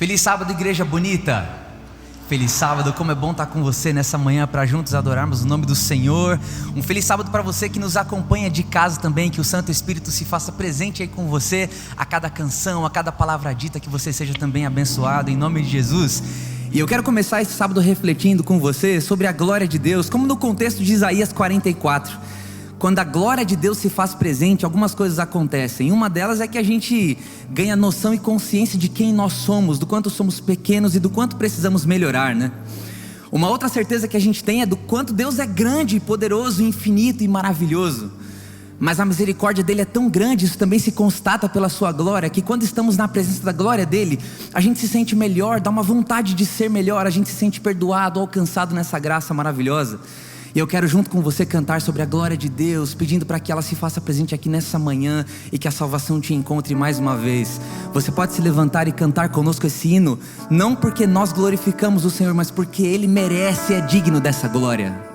Feliz sábado, igreja bonita. Feliz sábado, como é bom estar com você nessa manhã para juntos adorarmos o nome do Senhor. Um feliz sábado para você que nos acompanha de casa também, que o Santo Espírito se faça presente aí com você, a cada canção, a cada palavra dita, que você seja também abençoado em nome de Jesus. E eu quero começar esse sábado refletindo com você sobre a glória de Deus, como no contexto de Isaías 44. Quando a glória de Deus se faz presente, algumas coisas acontecem. Uma delas é que a gente ganha noção e consciência de quem nós somos, do quanto somos pequenos e do quanto precisamos melhorar, né? Uma outra certeza que a gente tem é do quanto Deus é grande, poderoso, infinito e maravilhoso. Mas a misericórdia dele é tão grande, isso também se constata pela sua glória, que quando estamos na presença da glória dele, a gente se sente melhor, dá uma vontade de ser melhor, a gente se sente perdoado, alcançado nessa graça maravilhosa. E eu quero junto com você cantar sobre a glória de Deus, pedindo para que ela se faça presente aqui nessa manhã e que a salvação te encontre mais uma vez. Você pode se levantar e cantar conosco esse hino, não porque nós glorificamos o Senhor, mas porque Ele merece e é digno dessa glória.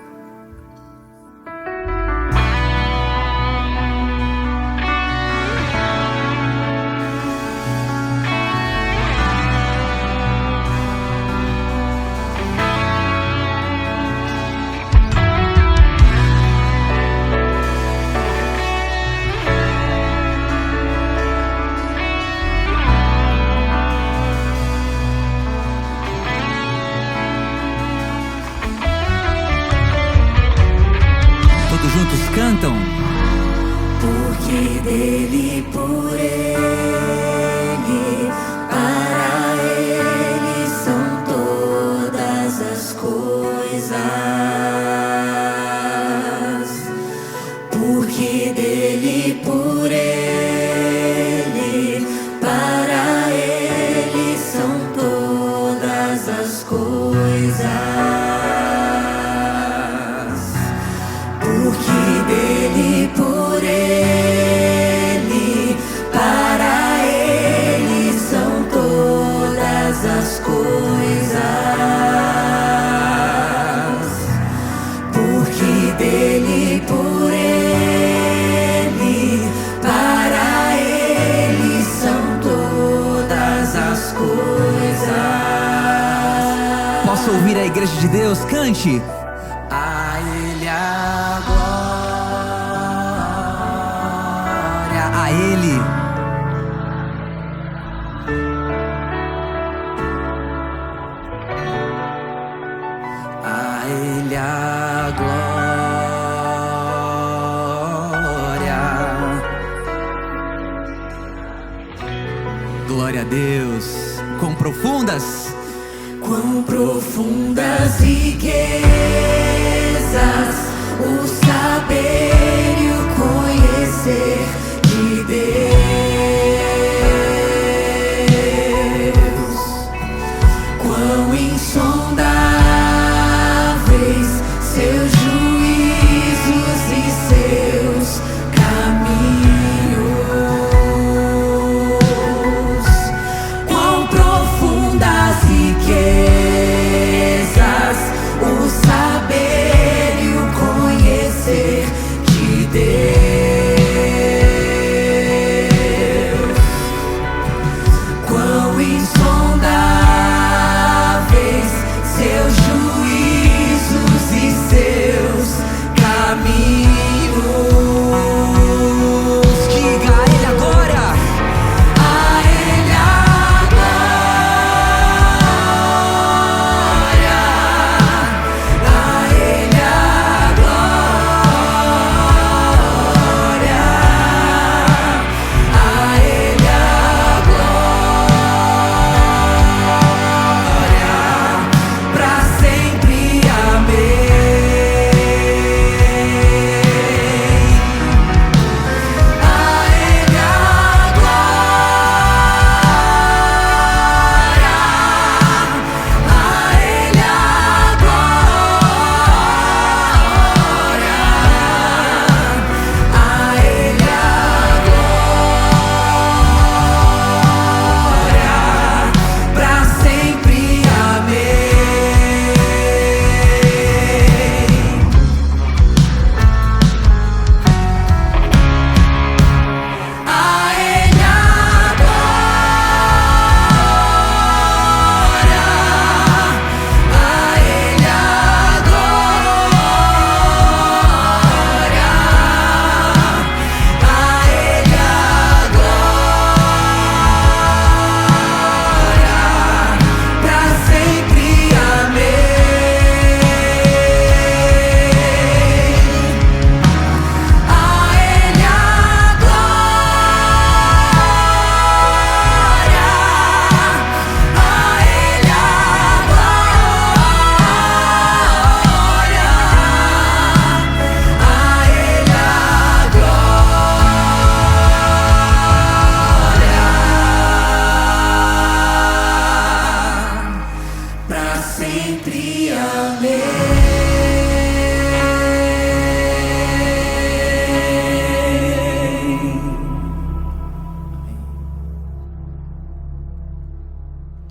Juntos cantam. Porque dele, por ele, para ele são todas as coisas. Porque dele, por ele, para ele são todas as coisas. Porque dele, por ele, para ele são todas as coisas. Porque dele, por ele, para ele são todas as coisas. Posso ouvir a igreja de Deus? Cante. A ele a glória, a Ele. a ele a glória. Glória a Deus. Quão profundas, Quão profundas riquezas, o saber e o conhecer de Deus. Quão insondáveis seus juízos e seus caminhos. Quão profundas riquezas, o saber e o conhecer de Deus. sempre. Amém.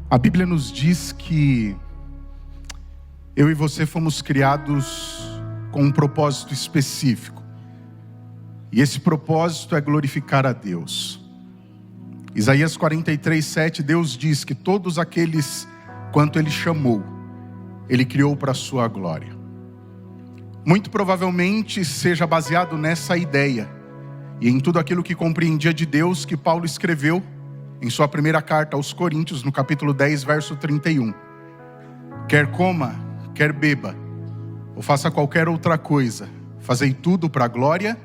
A Bíblia nos diz que eu e você fomos criados com um propósito específico. E esse propósito é glorificar a Deus. Isaías 43:7, Deus diz que todos aqueles quanto Ele chamou, Ele criou para a sua glória. Muito provavelmente seja baseado nessa ideia e em tudo aquilo que compreendia de Deus que Paulo escreveu em sua primeira carta aos Coríntios, no capítulo 10, verso 31. Quer coma, quer beba, ou faça qualquer outra coisa, fazei tudo para a glória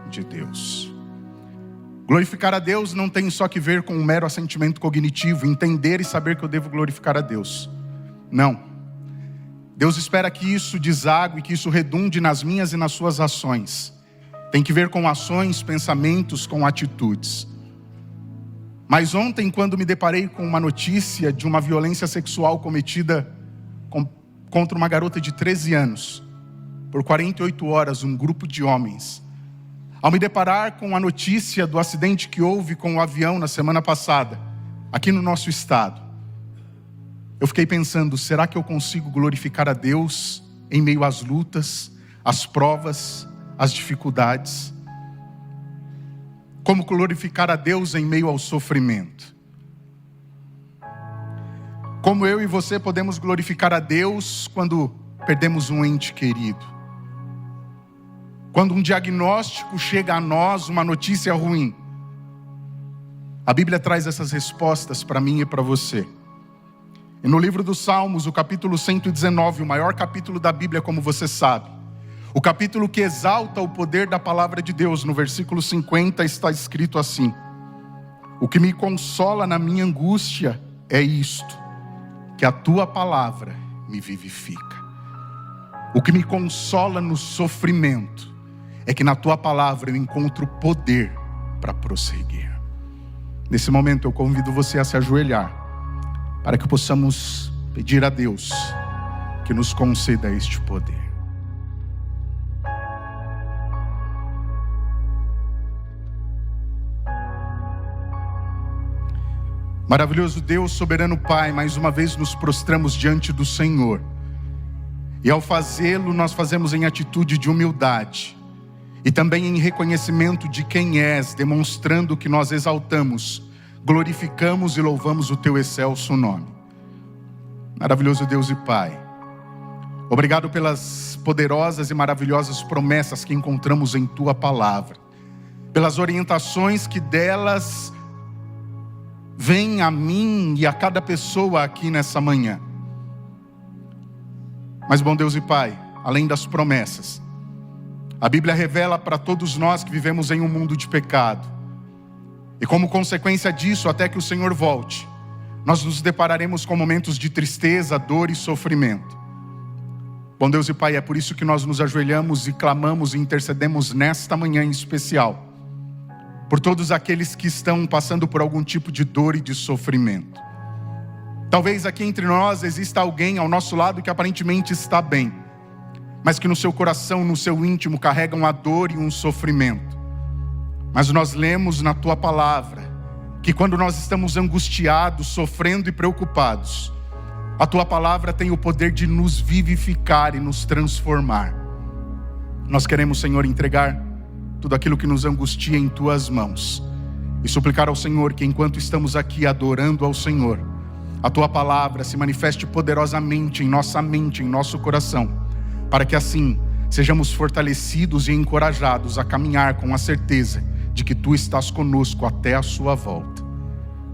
de Deus. Glorificar a Deus não tem só que ver com um mero assentimento cognitivo, entender e saber que eu devo glorificar a Deus. Não. Deus espera que isso desague, que isso redunde nas minhas e nas suas ações. Tem que ver com ações, pensamentos, com atitudes. Mas ontem, quando me deparei com uma notícia de uma violência sexual cometida contra uma garota de 13 anos, por 48 horas, um grupo de homens, ao me deparar com a notícia do acidente que houve com o avião na semana passada, aqui no nosso estado, eu fiquei pensando, será que eu consigo glorificar a Deus em meio às lutas, às provas, às dificuldades? Como glorificar a Deus em meio ao sofrimento? Como eu e você podemos glorificar a Deus quando perdemos um ente querido? Quando um diagnóstico chega a nós, uma notícia ruim? A Bíblia traz essas respostas para mim e para você. E no livro dos Salmos, o capítulo 119, o maior capítulo da Bíblia, como você sabe, o capítulo que exalta o poder da palavra de Deus, no versículo 50 está escrito assim: o que me consola na minha angústia é isto, que a tua palavra me vivifica. O que me consola no sofrimento é que na tua palavra eu encontro poder para prosseguir. Nesse momento eu convido você a se ajoelhar, para que possamos pedir a Deus que nos conceda este poder. Maravilhoso Deus, soberano Pai, mais uma vez nos prostramos diante do Senhor. E ao fazê-lo, nós fazemos em atitude de humildade. E também em reconhecimento de quem és, demonstrando que nós exaltamos, glorificamos e louvamos o Teu excelso nome. Maravilhoso Deus e Pai, obrigado pelas poderosas e maravilhosas promessas que encontramos em Tua palavra. Pelas orientações que delas vem a mim e a cada pessoa aqui nessa manhã. Mas bom Deus e Pai, além das promessas, a Bíblia revela para todos nós que vivemos em um mundo de pecado. E como consequência disso, até que o Senhor volte, nós nos depararemos com momentos de tristeza, dor e sofrimento. Bom Deus e Pai, é por isso que nós nos ajoelhamos e clamamos e intercedemos nesta manhã em especial por todos aqueles que estão passando por algum tipo de dor e de sofrimento. Talvez aqui entre nós exista alguém ao nosso lado que aparentemente está bem, mas que no seu coração, no seu íntimo, carrega uma dor e um sofrimento. Mas nós lemos na Tua palavra que quando nós estamos angustiados, sofrendo e preocupados, a Tua palavra tem o poder de nos vivificar e nos transformar. Nós queremos, Senhor, entregar tudo aquilo que nos angustia em Tuas mãos e suplicar ao Senhor que enquanto estamos aqui adorando ao Senhor, a Tua palavra se manifeste poderosamente em nossa mente, em nosso coração, para que assim sejamos fortalecidos e encorajados a caminhar com a certeza de que Tu estás conosco até a Sua volta.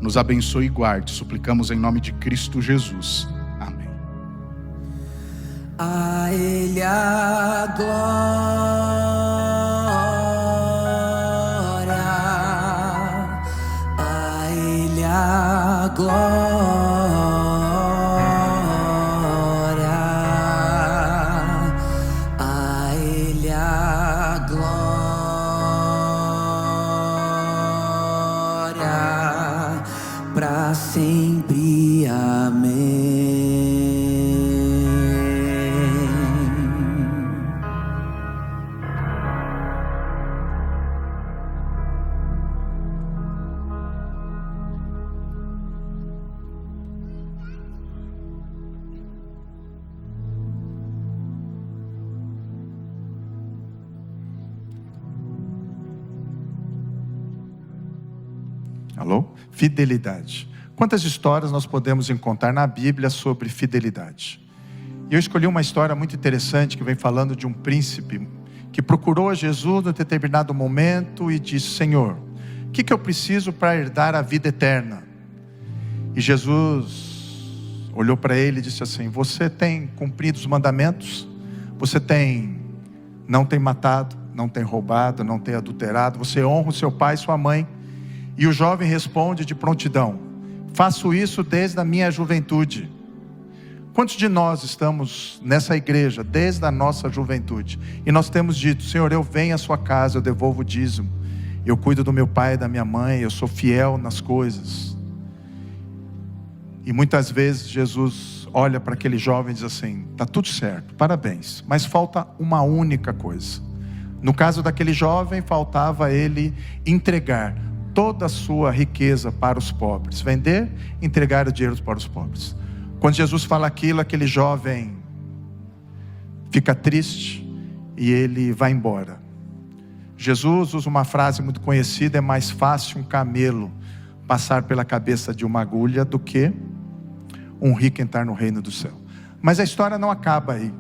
Nos abençoe e guarde, suplicamos em nome de Cristo Jesus. Amém. A Ele a glória, a Ele a glória, a Ele a glória, para sempre. Amém. Alô? Fidelidade. Quantas histórias nós podemos encontrar na Bíblia sobre fidelidade? Eu escolhi uma história muito interessante que vem falando de um príncipe que procurou a Jesus em determinado momento e disse: Senhor, o que eu preciso para herdar a vida eterna? E Jesus olhou para ele e disse assim: você tem cumprido os mandamentos? Você não tem matado, não tem roubado, não tem adulterado, você honra o seu pai e sua mãe? E o jovem responde de prontidão: faço isso desde a minha juventude. Quantos de nós estamos nessa igreja desde a nossa juventude e nós temos dito: Senhor, eu venho à sua casa, eu devolvo o dízimo, eu cuido do meu pai e da minha mãe, eu sou fiel nas coisas? E muitas vezes Jesus olha para aquele jovem e diz assim: está tudo certo, parabéns, mas falta uma única coisa. No caso daquele jovem, faltava ele entregar toda a sua riqueza para os pobres, vender, entregar o dinheiro para os pobres. Quando Jesus fala aquilo, aquele jovem fica triste e ele vai embora. Jesus usa uma frase muito conhecida: é mais fácil um camelo passar pela cabeça de uma agulha do que um rico entrar no reino do céu. Mas a história não acaba aí.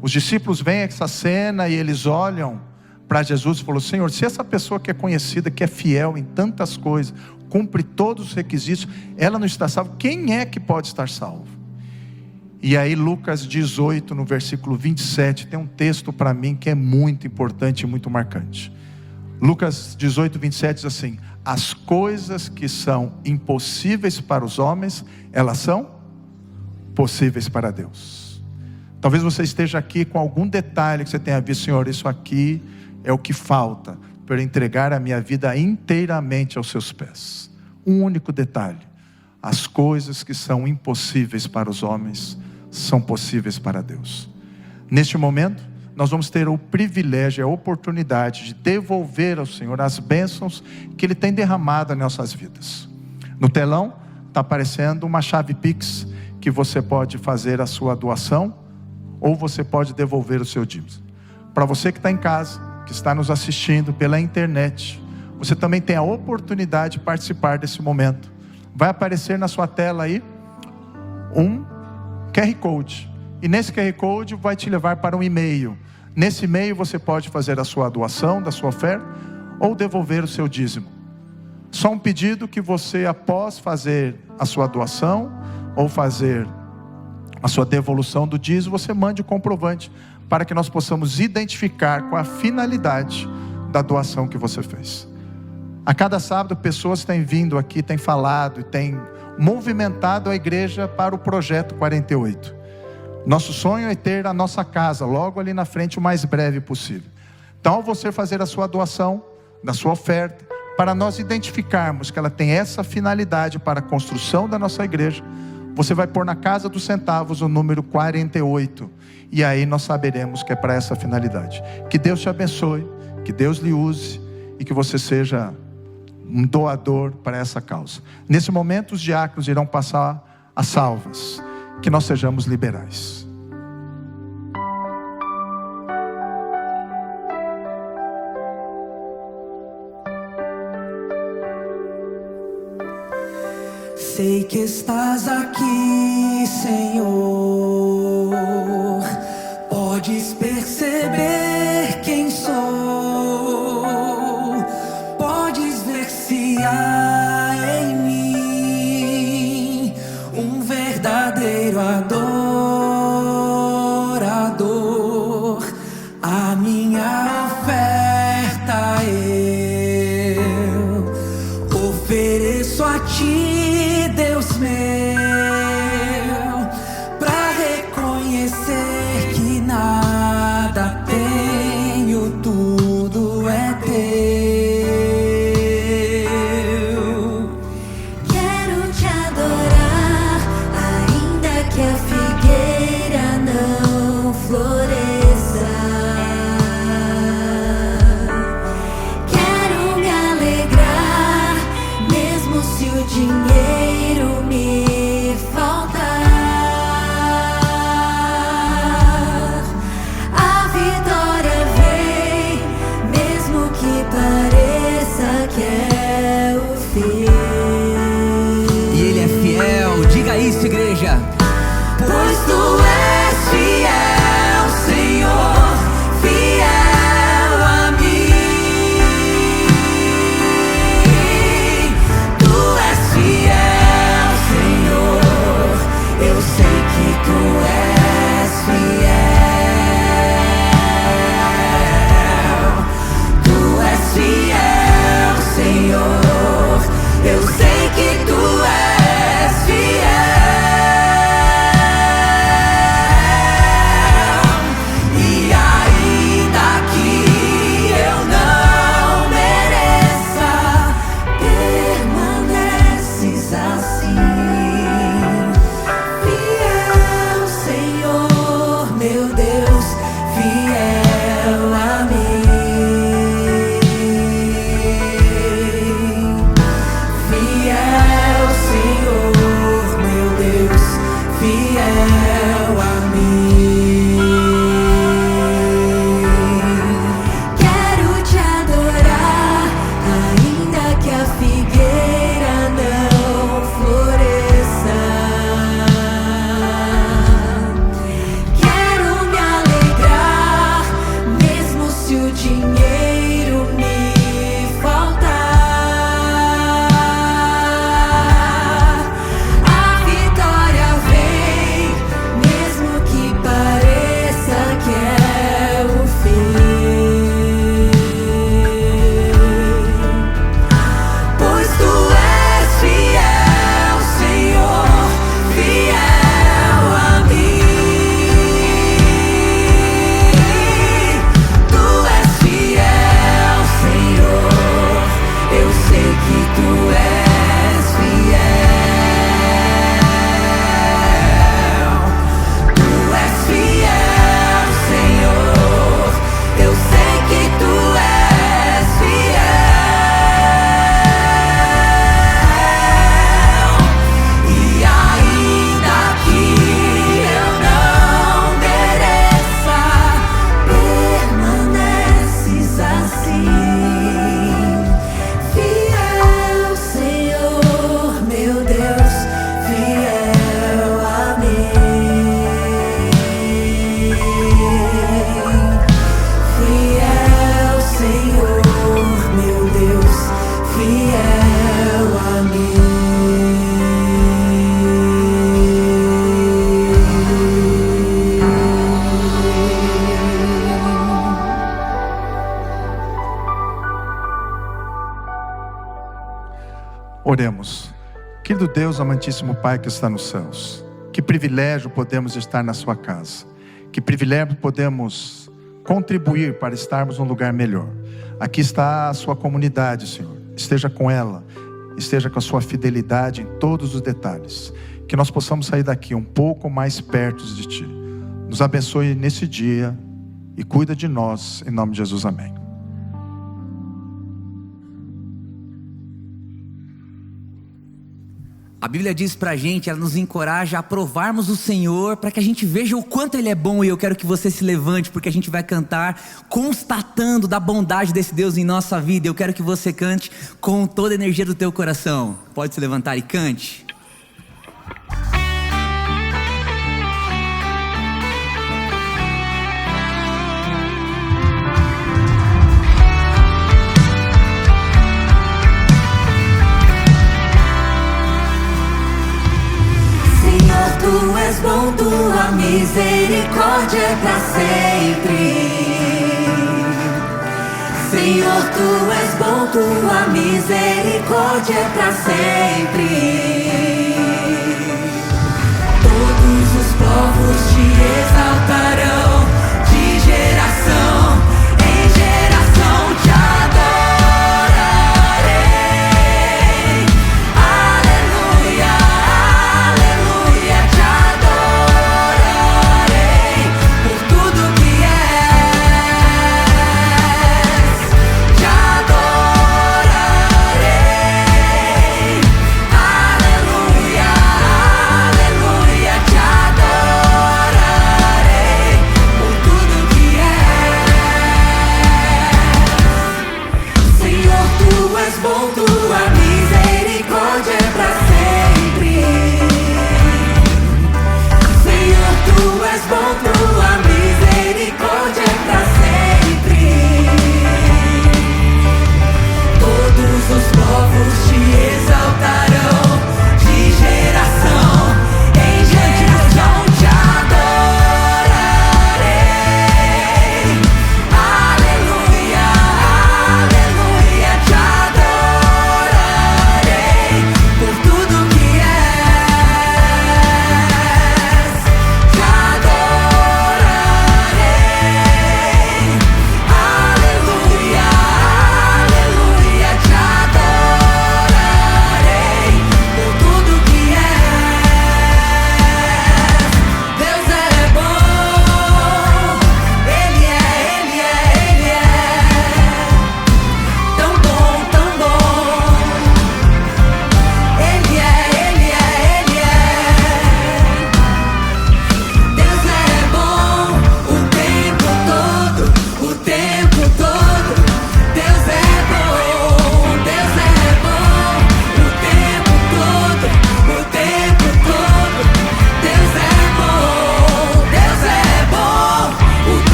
Os discípulos veem essa cena e eles olham para Jesus e falam: Senhor, se essa pessoa que é conhecida, que é fiel em tantas coisas, cumpre todos os requisitos, ela não está salva, quem é que pode estar salvo? E aí Lucas 18, no versículo 27, tem um texto para mim que é muito importante e muito marcante. Lucas 18, 27 diz assim: as coisas que são impossíveis para os homens, elas são possíveis para Deus. Talvez você esteja aqui com algum detalhe que você tenha visto: Senhor, isso aqui é o que falta para eu entregar a minha vida inteiramente aos seus pés. Um único detalhe: as coisas que são impossíveis para os homens são possíveis para Deus. Neste momento, nós vamos ter o privilégio, a oportunidade de devolver ao Senhor as bênçãos que Ele tem derramado nas nossas vidas. No telão está aparecendo uma chave Pix, que você pode fazer a sua doação, ou você pode devolver o seu dízimo. Para você que está em casa, que está nos assistindo pela internet, você também tem a oportunidade de participar desse momento. Vai aparecer na sua tela aí um QR Code, e nesse QR Code vai te levar para um e-mail. Nesse e-mail você pode fazer a sua doação da sua oferta, ou devolver o seu dízimo. Só um pedido: que você, após fazer a sua doação, ou fazer a sua devolução do dízimo, você mande o comprovante, para que nós possamos identificar qual a finalidade da doação que você fez. A cada sábado, pessoas têm vindo aqui, têm falado e têm movimentado a igreja para o Projeto 48. Nosso sonho é ter a nossa casa logo ali na frente o mais breve possível. Então, ao você fazer a sua doação, da sua oferta, para nós identificarmos que ela tem essa finalidade para a construção da nossa igreja, você vai pôr na Casa dos Centavos o número 48, e aí nós saberemos que é para essa finalidade. Que Deus te abençoe, que Deus lhe use, e que você seja um doador para essa causa. Nesse momento, os diáconos irão passar as salvas, que nós sejamos liberais. Sei que estás aqui, Senhor. Podes perceber quem sou. Podes ver se há em mim um verdadeiro adorador. A minha oferta eu ofereço a ti, Deus meu, pra reconhecer que nada tenho, tudo é teu. Quero te adorar, ainda que a igreja. Pois tu és fiel, Senhor, fiel a mim. Tu és fiel, Senhor, eu sei que tu és fiel. Tu és fiel, Senhor, eu sei que tu és fiel. Oremos. Querido Deus, amantíssimo Pai que está nos céus, que privilégio podemos estar na sua casa, que privilégio podemos contribuir para estarmos num lugar melhor. Aqui está a sua comunidade, Senhor. Esteja com ela, esteja com a sua fidelidade em todos os detalhes, que nós possamos sair daqui um pouco mais perto de Ti. Nos abençoe nesse dia e cuida de nós, em nome de Jesus, amém. A Bíblia diz pra gente, ela nos encoraja a provarmos o Senhor, para que a gente veja o quanto Ele é bom. E eu quero que você se levante, porque a gente vai cantar constatando da bondade desse Deus em nossa vida. Eu quero que você cante com toda a energia do teu coração. Pode se levantar e cante. Tu és bom, tua misericórdia é pra sempre. Senhor, tu és bom, tua misericórdia é pra sempre. Todos os povos te exaltarão, de geração em geração te adorarei. Aleluia, aleluia, te adorarei por tudo que és. Te adorarei. Aleluia.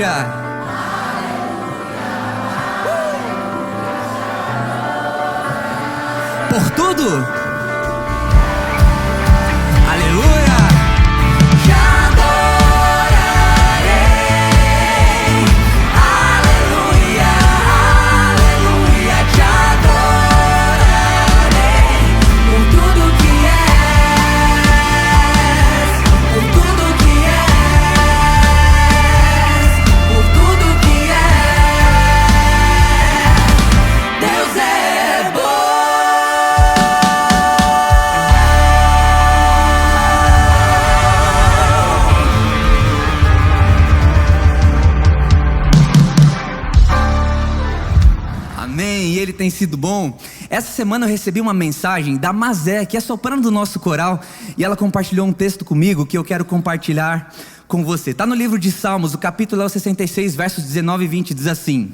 Aleluia! Por tudo, aleluia, Te adorarei, aleluia, aleluia, te adorarei, por tudo que és, por tudo que és, por tudo que és, Deus é bom. amém, e Ele tem sido bom. Essa semana eu recebi uma mensagem da Mazé, que é soprano do nosso coral, e ela compartilhou um texto comigo que eu quero compartilhar com você. Está no livro de Salmos, o capítulo é o 66, versos 19 e 20, diz assim: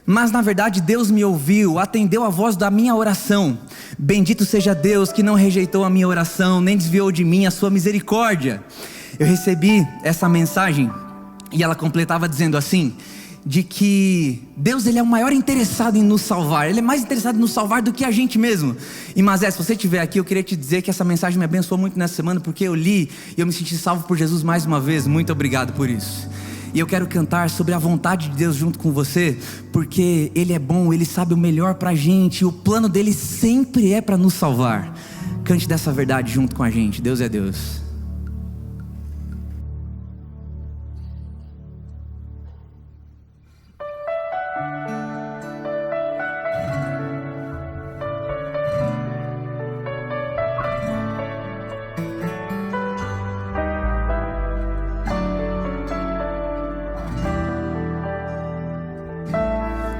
mas na verdade Deus me ouviu, atendeu a voz da minha oração. Bendito seja Deus que não rejeitou a minha oração, nem desviou de mim a sua misericórdia. Eu recebi essa mensagem e ela completava dizendo assim, de que Deus, Ele é o maior interessado em nos salvar. Ele é mais interessado em nos salvar do que a gente mesmo. E Mazé, se você estiver aqui, eu queria te dizer que essa mensagem me abençoou muito nessa semana, porque eu li e eu me senti salvo por Jesus mais uma vez. Muito obrigado por isso. E eu quero cantar sobre a vontade de Deus junto com você, porque Ele é bom, Ele sabe o melhor pra gente, e o plano dEle sempre é para nos salvar. Cante dessa verdade junto com a gente. Deus é Deus.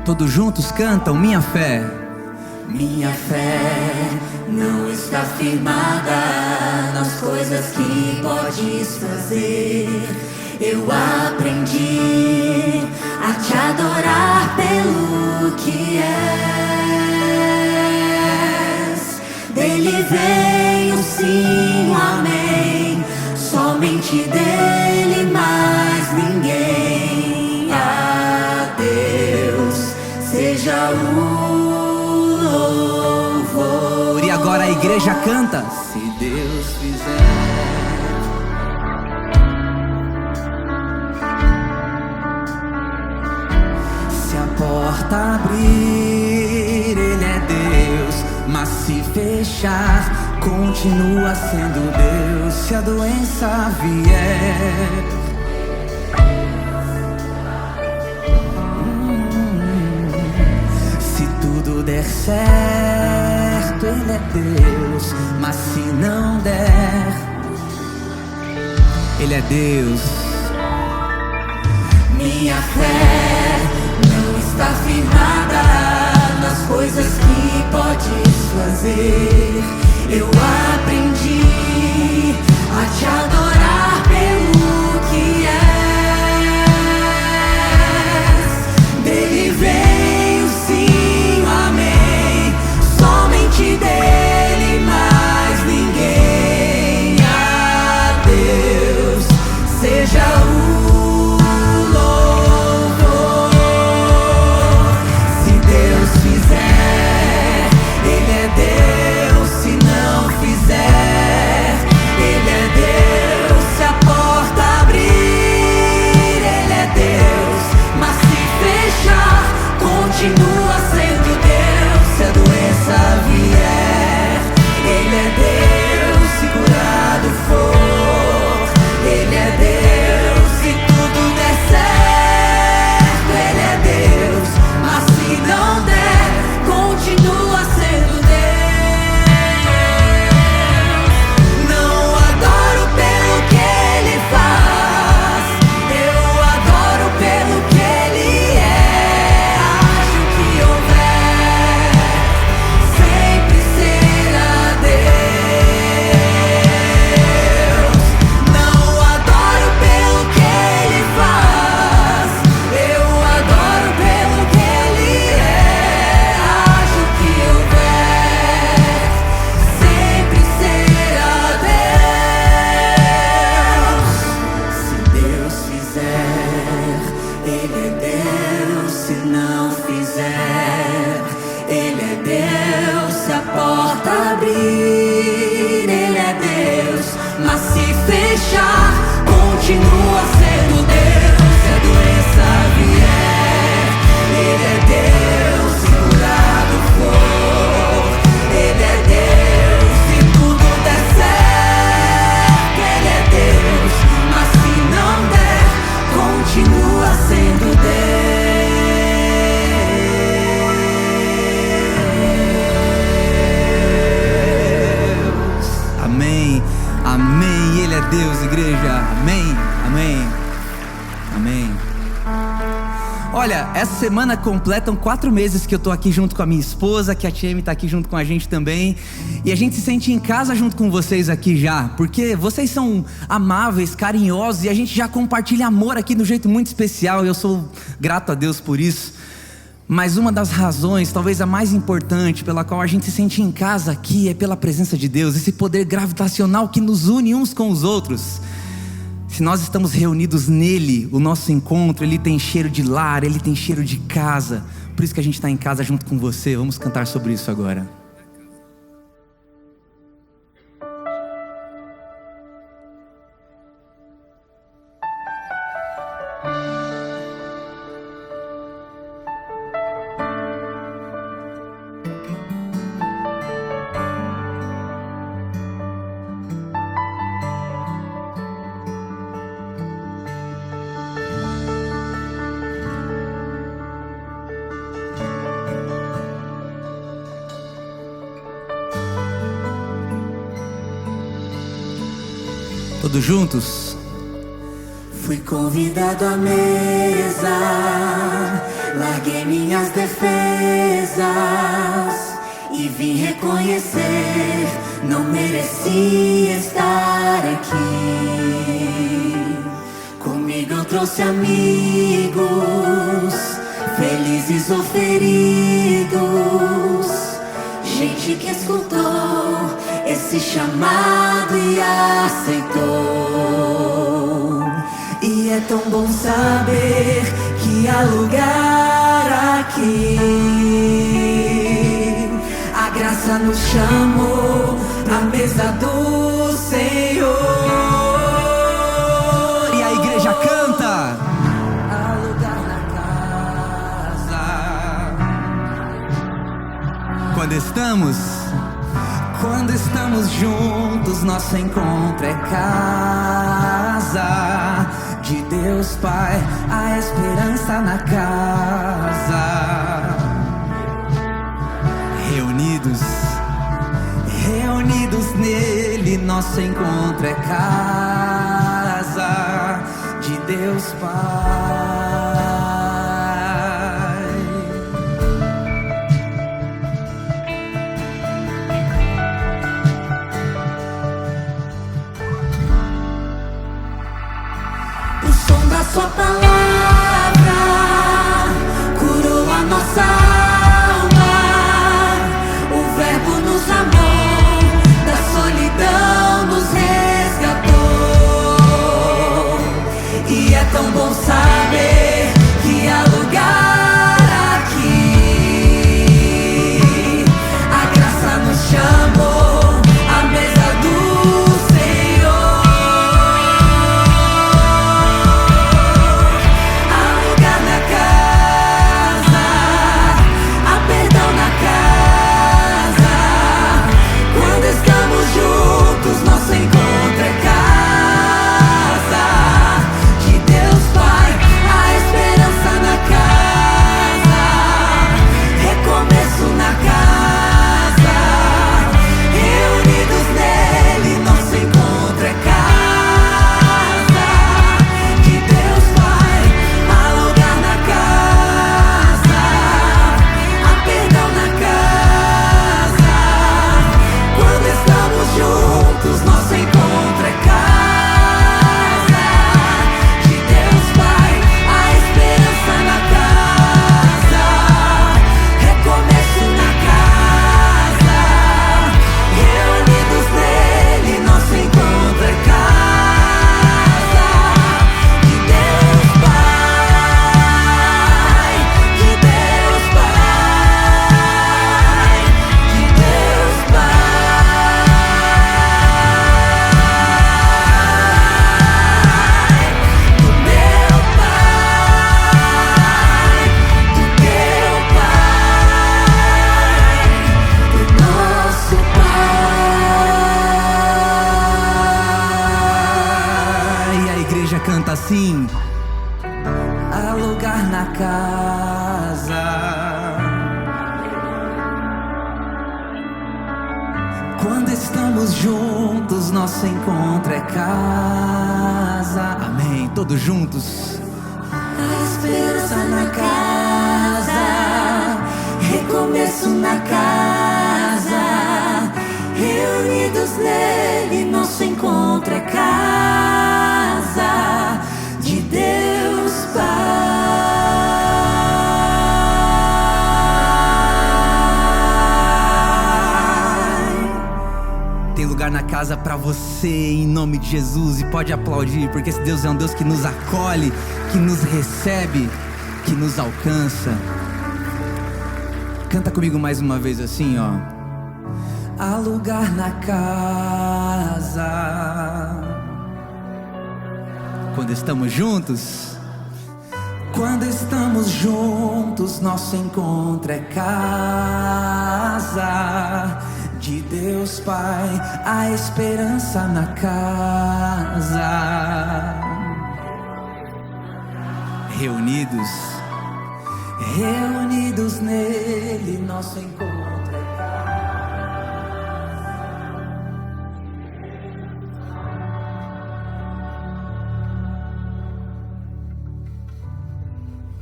Todos juntos cantam minha fé. Minha fé não está firmada nas coisas que podes fazer. Eu aprendi a te adorar pelo que és. Dele vem o sim, o amém. Somente dele, mais ninguém. A Deus seja o louvor. E agora a igreja canta. Se Deus fizer. Se a porta abrir, Ele é Deus. Mas se fechar, continua sendo Deus. Se a doença vier, se tudo der certo, Ele é Deus. Mas se não der, Ele é Deus. Minha fé não está firmada nas coisas que podes fazer. Eu aprendi a te adorar pelo que és. Dele vem o sim, o amém. Somente dele, mais ninguém. A Deus seja o Deus, se sendo Deus. Amém, amém. Ele é Deus, igreja. Amém, amém, amém. Olha, essa semana completam 4 meses que eu tô aqui junto com a minha esposa, que a Tieme tá aqui junto com a gente também. E a gente se sente em casa junto com vocês aqui já, porque vocês são amáveis, carinhosos, e a gente já compartilha amor aqui de um jeito muito especial, e eu sou grato a Deus por isso. Mas uma das razões, talvez a mais importante, pela qual a gente se sente em casa aqui, é pela presença de Deus, esse poder gravitacional que nos une uns com os outros. Se nós estamos reunidos nele, o nosso encontro, ele tem cheiro de lar, ele tem cheiro de casa. Por isso que a gente está em casa junto com você. Vamos cantar sobre isso agora. Todos juntos? Fui convidado à mesa, larguei minhas defesas e vim reconhecer, não merecia estar aqui. Comigo eu trouxe amigos, felizes ou feridos, gente que escutou esse chamado e aceitou. E é tão bom saber que há lugar aqui. A graça nos chamou à mesa do Senhor. E a igreja canta. Há lugar na casa. Quando estamos juntos, nosso encontro é casa de Deus Pai, a esperança na casa. Reunidos nele, nosso encontro é casa de Deus Pai. Sua palavra curou a nossa alma. O Verbo nos amou, da solidão nos resgatou. E é tão bom saber lugar na casa. Quando estamos juntos, nosso encontro é casa. Amém, todos juntos. A esperança na casa, recomeço na casa, reunidos nele, nosso encontro é casa de Deus Pai. Tem lugar na casa pra você, em nome de Jesus, e pode aplaudir, porque esse Deus é um Deus que nos acolhe, que nos recebe, que nos alcança. Canta comigo mais uma vez assim, ó. Há lugar na casa. Quando estamos juntos, quando estamos juntos, nosso encontro é casa de Deus Pai. A esperança na casa. reunidos nele, nosso encontro é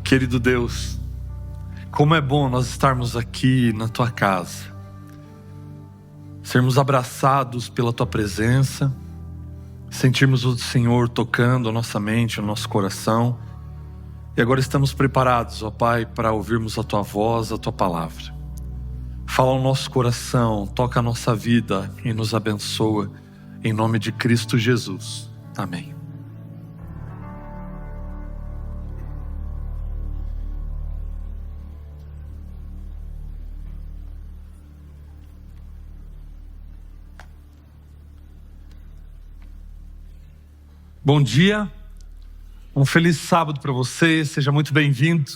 Querido Deus, como é bom nós estarmos aqui na Tua casa, sermos abraçados pela Tua presença, sentirmos o Senhor tocando a nossa mente, o nosso coração. E agora estamos preparados, ó Pai, para ouvirmos a Tua voz, a Tua palavra. Fala ao nosso coração, toca a nossa vida e nos abençoa, em nome de Cristo Jesus. Amém. Bom dia, um feliz sábado para você, seja muito bem-vindo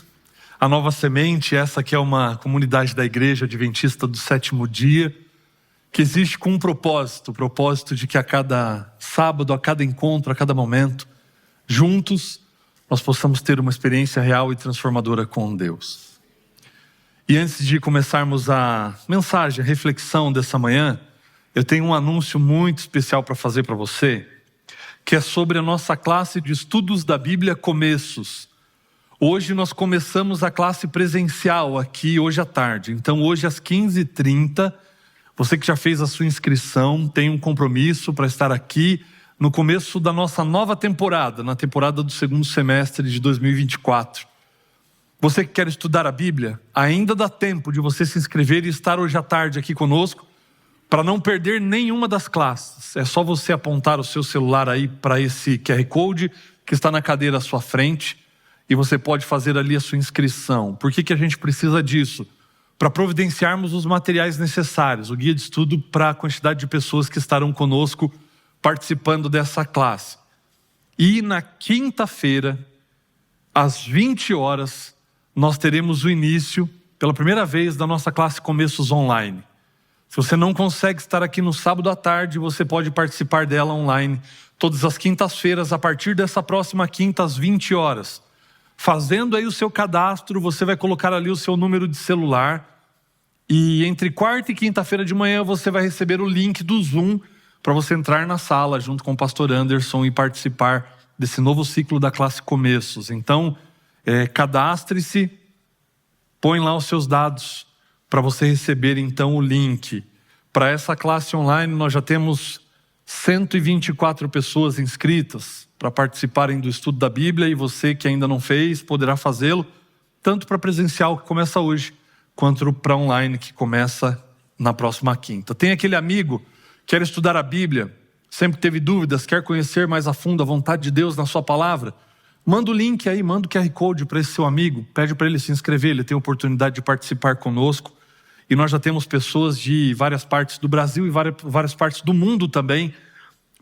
à Nova Semente. Essa aqui é uma comunidade da Igreja Adventista do Sétimo Dia, que existe com um propósito, o propósito de que a cada sábado, a cada encontro, a cada momento, juntos, nós possamos ter uma experiência real e transformadora com Deus. E antes de começarmos a mensagem, a reflexão dessa manhã, eu tenho um anúncio muito especial para fazer para você, que é sobre a nossa classe de estudos da Bíblia Começos. Hoje nós começamos a classe presencial aqui hoje à tarde. Então hoje às 15h30, você que já fez a sua inscrição, tem um compromisso para estar aqui no começo da nossa nova temporada, na temporada do segundo semestre de 2024. Você que quer estudar a Bíblia, ainda dá tempo de você se inscrever e estar hoje à tarde aqui conosco, para não perder nenhuma das classes. É só você apontar o seu celular aí para esse QR Code que está na cadeira à sua frente e você pode fazer ali a sua inscrição. Por que a gente precisa disso? Para providenciarmos os materiais necessários, o guia de estudo para a quantidade de pessoas que estarão conosco participando dessa classe. E na quinta-feira, às 20 horas, nós teremos o início, pela primeira vez, da nossa classe Começos Online. Se você não consegue estar aqui no sábado à tarde, você pode participar dela online todas as quintas-feiras, a partir dessa próxima quinta, às 20 horas. Fazendo aí o seu cadastro, você vai colocar ali o seu número de celular e entre quarta e quinta-feira de manhã você vai receber o link do Zoom para você entrar na sala junto com o pastor Anderson e participar desse novo ciclo da classe Começos. Então, cadastre-se, põe lá os seus dados para você receber então o link. Para essa classe online nós já temos 124 pessoas inscritas para participarem do estudo da Bíblia, e você que ainda não fez poderá fazê-lo, tanto para presencial que começa hoje, quanto para online que começa na próxima quinta. Tem aquele amigo que quer estudar a Bíblia, sempre teve dúvidas, quer conhecer mais a fundo a vontade de Deus na sua palavra? Manda o link aí, manda o QR Code para esse seu amigo, pede para ele se inscrever, ele tem a oportunidade de participar conosco. E nós já temos pessoas de várias partes do Brasil e várias partes do mundo também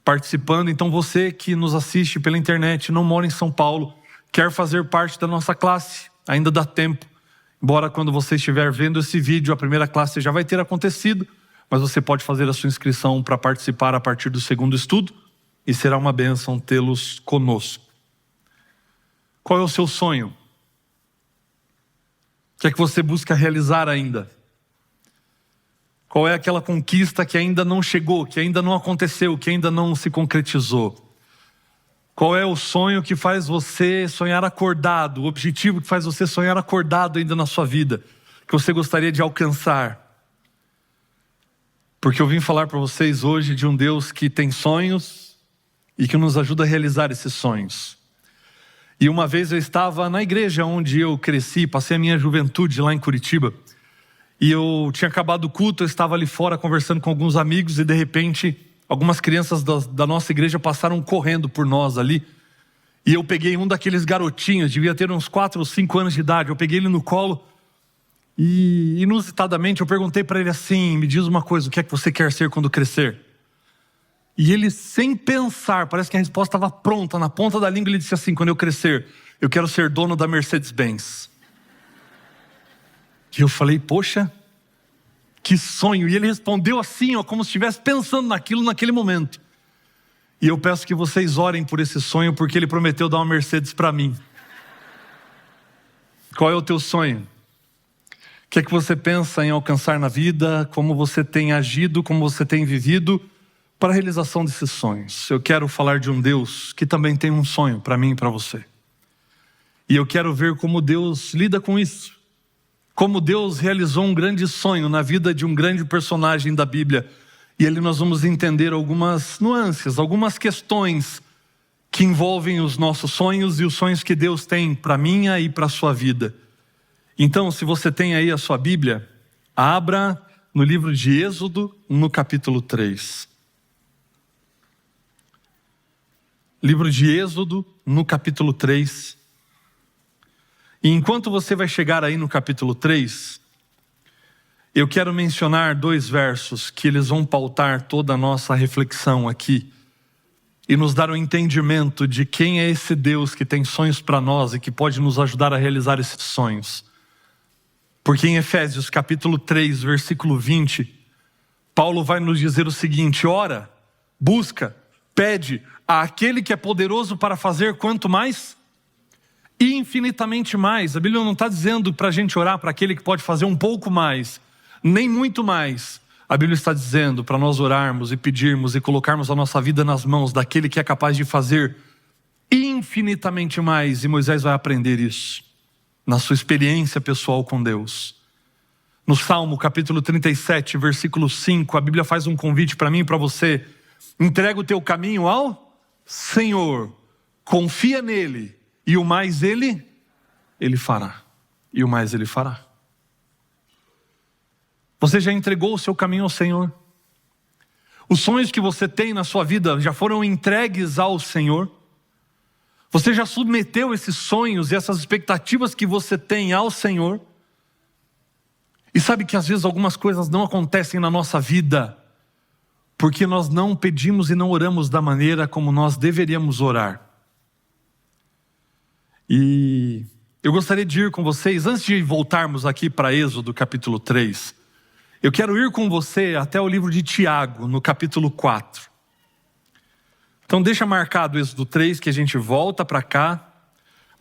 participando. Então você que nos assiste pela internet, não mora em São Paulo, quer fazer parte da nossa classe, ainda dá tempo. Embora quando você estiver vendo esse vídeo, a primeira classe já vai ter acontecido, mas você pode fazer a sua inscrição para participar a partir do segundo estudo e será uma bênção tê-los conosco. Qual é o seu sonho? O que é que você busca realizar ainda? Qual é aquela conquista que ainda não chegou, que ainda não aconteceu, que ainda não se concretizou? Qual é o sonho que faz você sonhar acordado, o objetivo que faz você sonhar acordado ainda na sua vida, que você gostaria de alcançar? Porque eu vim falar para vocês hoje de um Deus que tem sonhos e que nos ajuda a realizar esses sonhos. E uma vez eu estava na igreja onde eu cresci, passei a minha juventude lá em Curitiba, e eu tinha acabado o culto, eu estava ali fora conversando com alguns amigos, e de repente algumas crianças da nossa igreja passaram correndo por nós ali, e eu peguei um daqueles garotinhos, devia ter uns 4 ou 5 anos de idade, eu peguei ele no colo, e inusitadamente eu perguntei para ele assim: me diz uma coisa, o que é que você quer ser quando crescer? E ele, sem pensar, parece que a resposta estava pronta, na ponta da língua, ele disse assim: quando eu crescer, eu quero ser dono da Mercedes-Benz. E eu falei: poxa, que sonho. E ele respondeu assim, ó, como se estivesse pensando naquilo naquele momento. E eu peço que vocês orem por esse sonho, porque ele prometeu dar uma Mercedes para mim. Qual é o teu sonho? O que é que você pensa em alcançar na vida? Como você tem agido, como você tem vivido para a realização desses sonhos? Eu quero falar de um Deus que também tem um sonho para mim e para você. E eu quero ver como Deus lida com isso. Como Deus realizou um grande sonho na vida de um grande personagem da Bíblia. E ali nós vamos entender algumas nuances, algumas questões que envolvem os nossos sonhos e os sonhos que Deus tem para a minha e para a sua vida. Então, se você tem aí a sua Bíblia, abra no livro de Êxodo, no capítulo 3. Livro de Êxodo, no capítulo 3. E enquanto você vai chegar aí no capítulo 3, eu quero mencionar 2 versos que eles vão pautar toda a nossa reflexão aqui e nos dar um entendimento de quem é esse Deus que tem sonhos para nós e que pode nos ajudar a realizar esses sonhos. Porque em Efésios capítulo 3, versículo 20, Paulo vai nos dizer o seguinte: ora, busca, pede àquele que é poderoso para fazer quanto mais? Infinitamente mais. A Bíblia não está dizendo para a gente orar para aquele que pode fazer um pouco mais, nem muito mais. A Bíblia está dizendo para nós orarmos e pedirmos e colocarmos a nossa vida nas mãos daquele que é capaz de fazer infinitamente mais. E Moisés vai aprender isso na sua experiência pessoal com Deus. No Salmo capítulo 37, versículo 5, a Bíblia faz um convite para mim e para você: entrega o teu caminho ao Senhor, confia nele, e o mais Ele fará. E o mais Ele fará. Você já entregou o seu caminho ao Senhor? Os sonhos que você tem na sua vida já foram entregues ao Senhor? Você já submeteu esses sonhos e essas expectativas que você tem ao Senhor? E sabe que às vezes algumas coisas não acontecem na nossa vida porque nós não pedimos e não oramos da maneira como nós deveríamos orar. E eu gostaria de ir com vocês, antes de voltarmos aqui para Êxodo capítulo 3, eu quero ir com você até o livro de Tiago, no capítulo 4. Então deixa marcado Êxodo 3, que a gente volta para cá,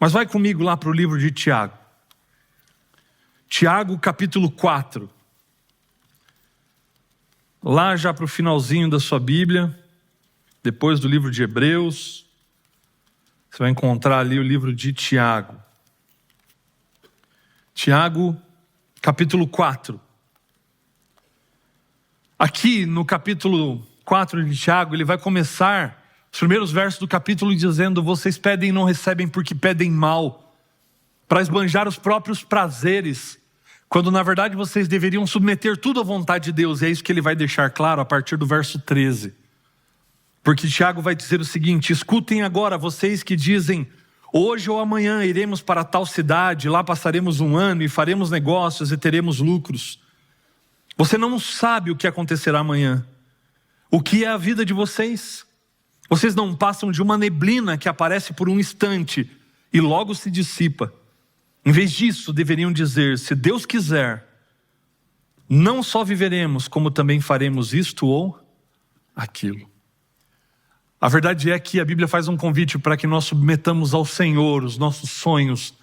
mas vai comigo lá para o livro de Tiago. Tiago capítulo 4. Lá já para o finalzinho da sua Bíblia, depois do livro de Hebreus, você vai encontrar ali o livro de Tiago. Tiago, capítulo 4. Aqui no capítulo 4 de Tiago, ele vai começar os primeiros versos do capítulo dizendo: vocês pedem e não recebem porque pedem mal, para esbanjar os próprios prazeres, quando na verdade vocês deveriam submeter tudo à vontade de Deus. E é isso que ele vai deixar claro a partir do verso 13. Porque Tiago vai dizer o seguinte: escutem agora vocês que dizem: hoje ou amanhã iremos para tal cidade, lá passaremos um ano e faremos negócios e teremos lucros. Você não sabe o que acontecerá amanhã. O que é a vida de vocês? Vocês não passam de uma neblina que aparece por um instante e logo se dissipa. Em vez disso, deveriam dizer: se Deus quiser, não só viveremos, como também faremos isto ou aquilo. A verdade é que a Bíblia faz um convite para que nós submetamos ao Senhor os nossos sonhos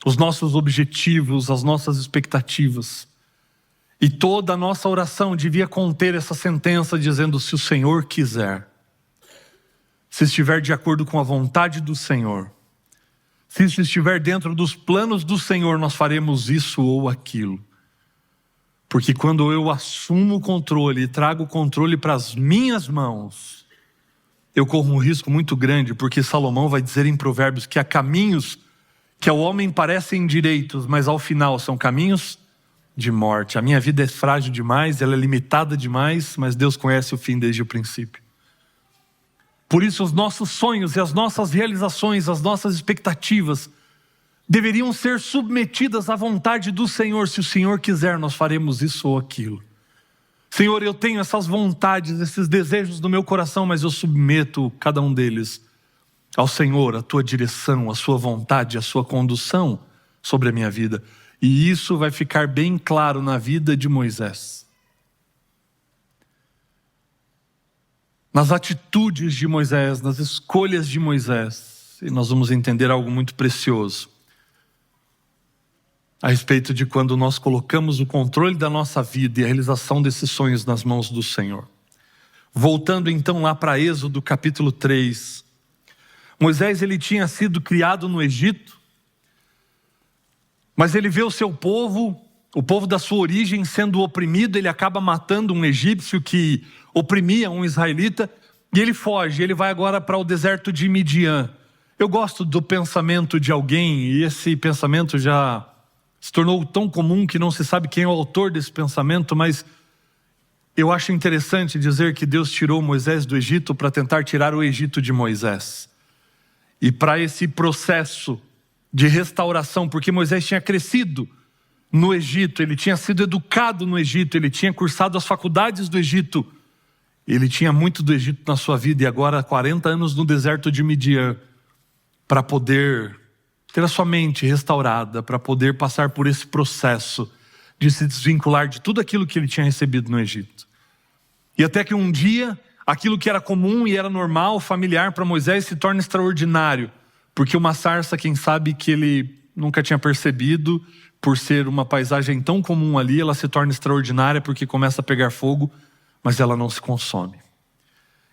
os nossos objetivos, as nossas expectativas. E toda a nossa oração devia conter essa sentença dizendo: se o Senhor quiser, se estiver de acordo com a vontade do Senhor, se isso estiver dentro dos planos do Senhor, nós faremos isso ou aquilo. Porque quando eu assumo o controle e trago o controle para as minhas mãos, eu corro um risco muito grande, porque Salomão vai dizer em Provérbios que há caminhos que ao homem parecem direitos, mas ao final são caminhos de morte. A minha vida é frágil demais, ela é limitada demais, mas Deus conhece o fim desde o princípio. Por isso os nossos sonhos e as nossas realizações, as nossas expectativas deveriam ser submetidas à vontade do Senhor. Se o Senhor quiser, nós faremos isso ou aquilo. Senhor, eu tenho essas vontades, esses desejos no meu coração, mas eu submeto cada um deles ao Senhor, a tua direção, a sua vontade, a sua condução sobre a minha vida. E isso vai ficar bem claro na vida de Moisés. Nas atitudes de Moisés, nas escolhas de Moisés. E nós vamos entender algo muito precioso a respeito de quando nós colocamos o controle da nossa vida e a realização desses sonhos nas mãos do Senhor. Voltando então lá para Êxodo capítulo 3. Moisés, ele tinha sido criado no Egito, mas ele vê o seu povo, o povo da sua origem sendo oprimido. Ele acaba matando um egípcio que oprimia um israelita, e ele foge, ele vai agora para o deserto de Midian. Eu gosto do pensamento de alguém, e esse pensamento já se tornou tão comum que não se sabe quem é o autor desse pensamento, mas eu acho interessante dizer que Deus tirou Moisés do Egito para tentar tirar o Egito de Moisés. E para esse processo de restauração, porque Moisés tinha crescido no Egito, ele tinha sido educado no Egito, ele tinha cursado as faculdades do Egito, ele tinha muito do Egito na sua vida, e agora 40 anos no deserto de Midian, para poder ter a sua mente restaurada, para poder passar por esse processo de se desvincular de tudo aquilo que ele tinha recebido no Egito. E até que um dia, aquilo que era comum e era normal, familiar para Moisés, se torna extraordinário, porque uma sarça, quem sabe que ele nunca tinha percebido, por ser uma paisagem tão comum ali, ela se torna extraordinária porque começa a pegar fogo, mas ela não se consome.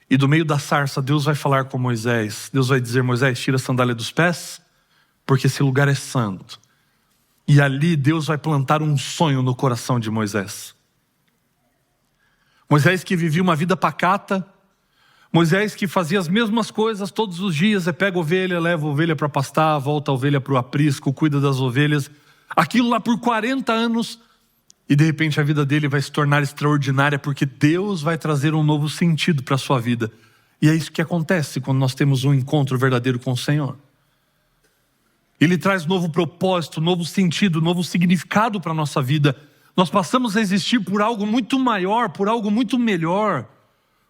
E do meio da sarça, Deus vai falar com Moisés. Deus vai dizer: Moisés, tira a sandália dos pés, porque esse lugar é santo. E ali Deus vai plantar um sonho no coração de Moisés. Moisés que vivia uma vida pacata, Moisés que fazia as mesmas coisas todos os dias, pega a ovelha, leva a ovelha para pastar, volta a ovelha para o aprisco, cuida das ovelhas, aquilo lá por 40 anos, e de repente a vida dele vai se tornar extraordinária, porque Deus vai trazer um novo sentido para a sua vida. E é isso que acontece quando nós temos um encontro verdadeiro com o Senhor. Ele traz novo propósito, novo sentido, novo significado para a nossa vida. Nós passamos a existir por algo muito maior, por algo muito melhor,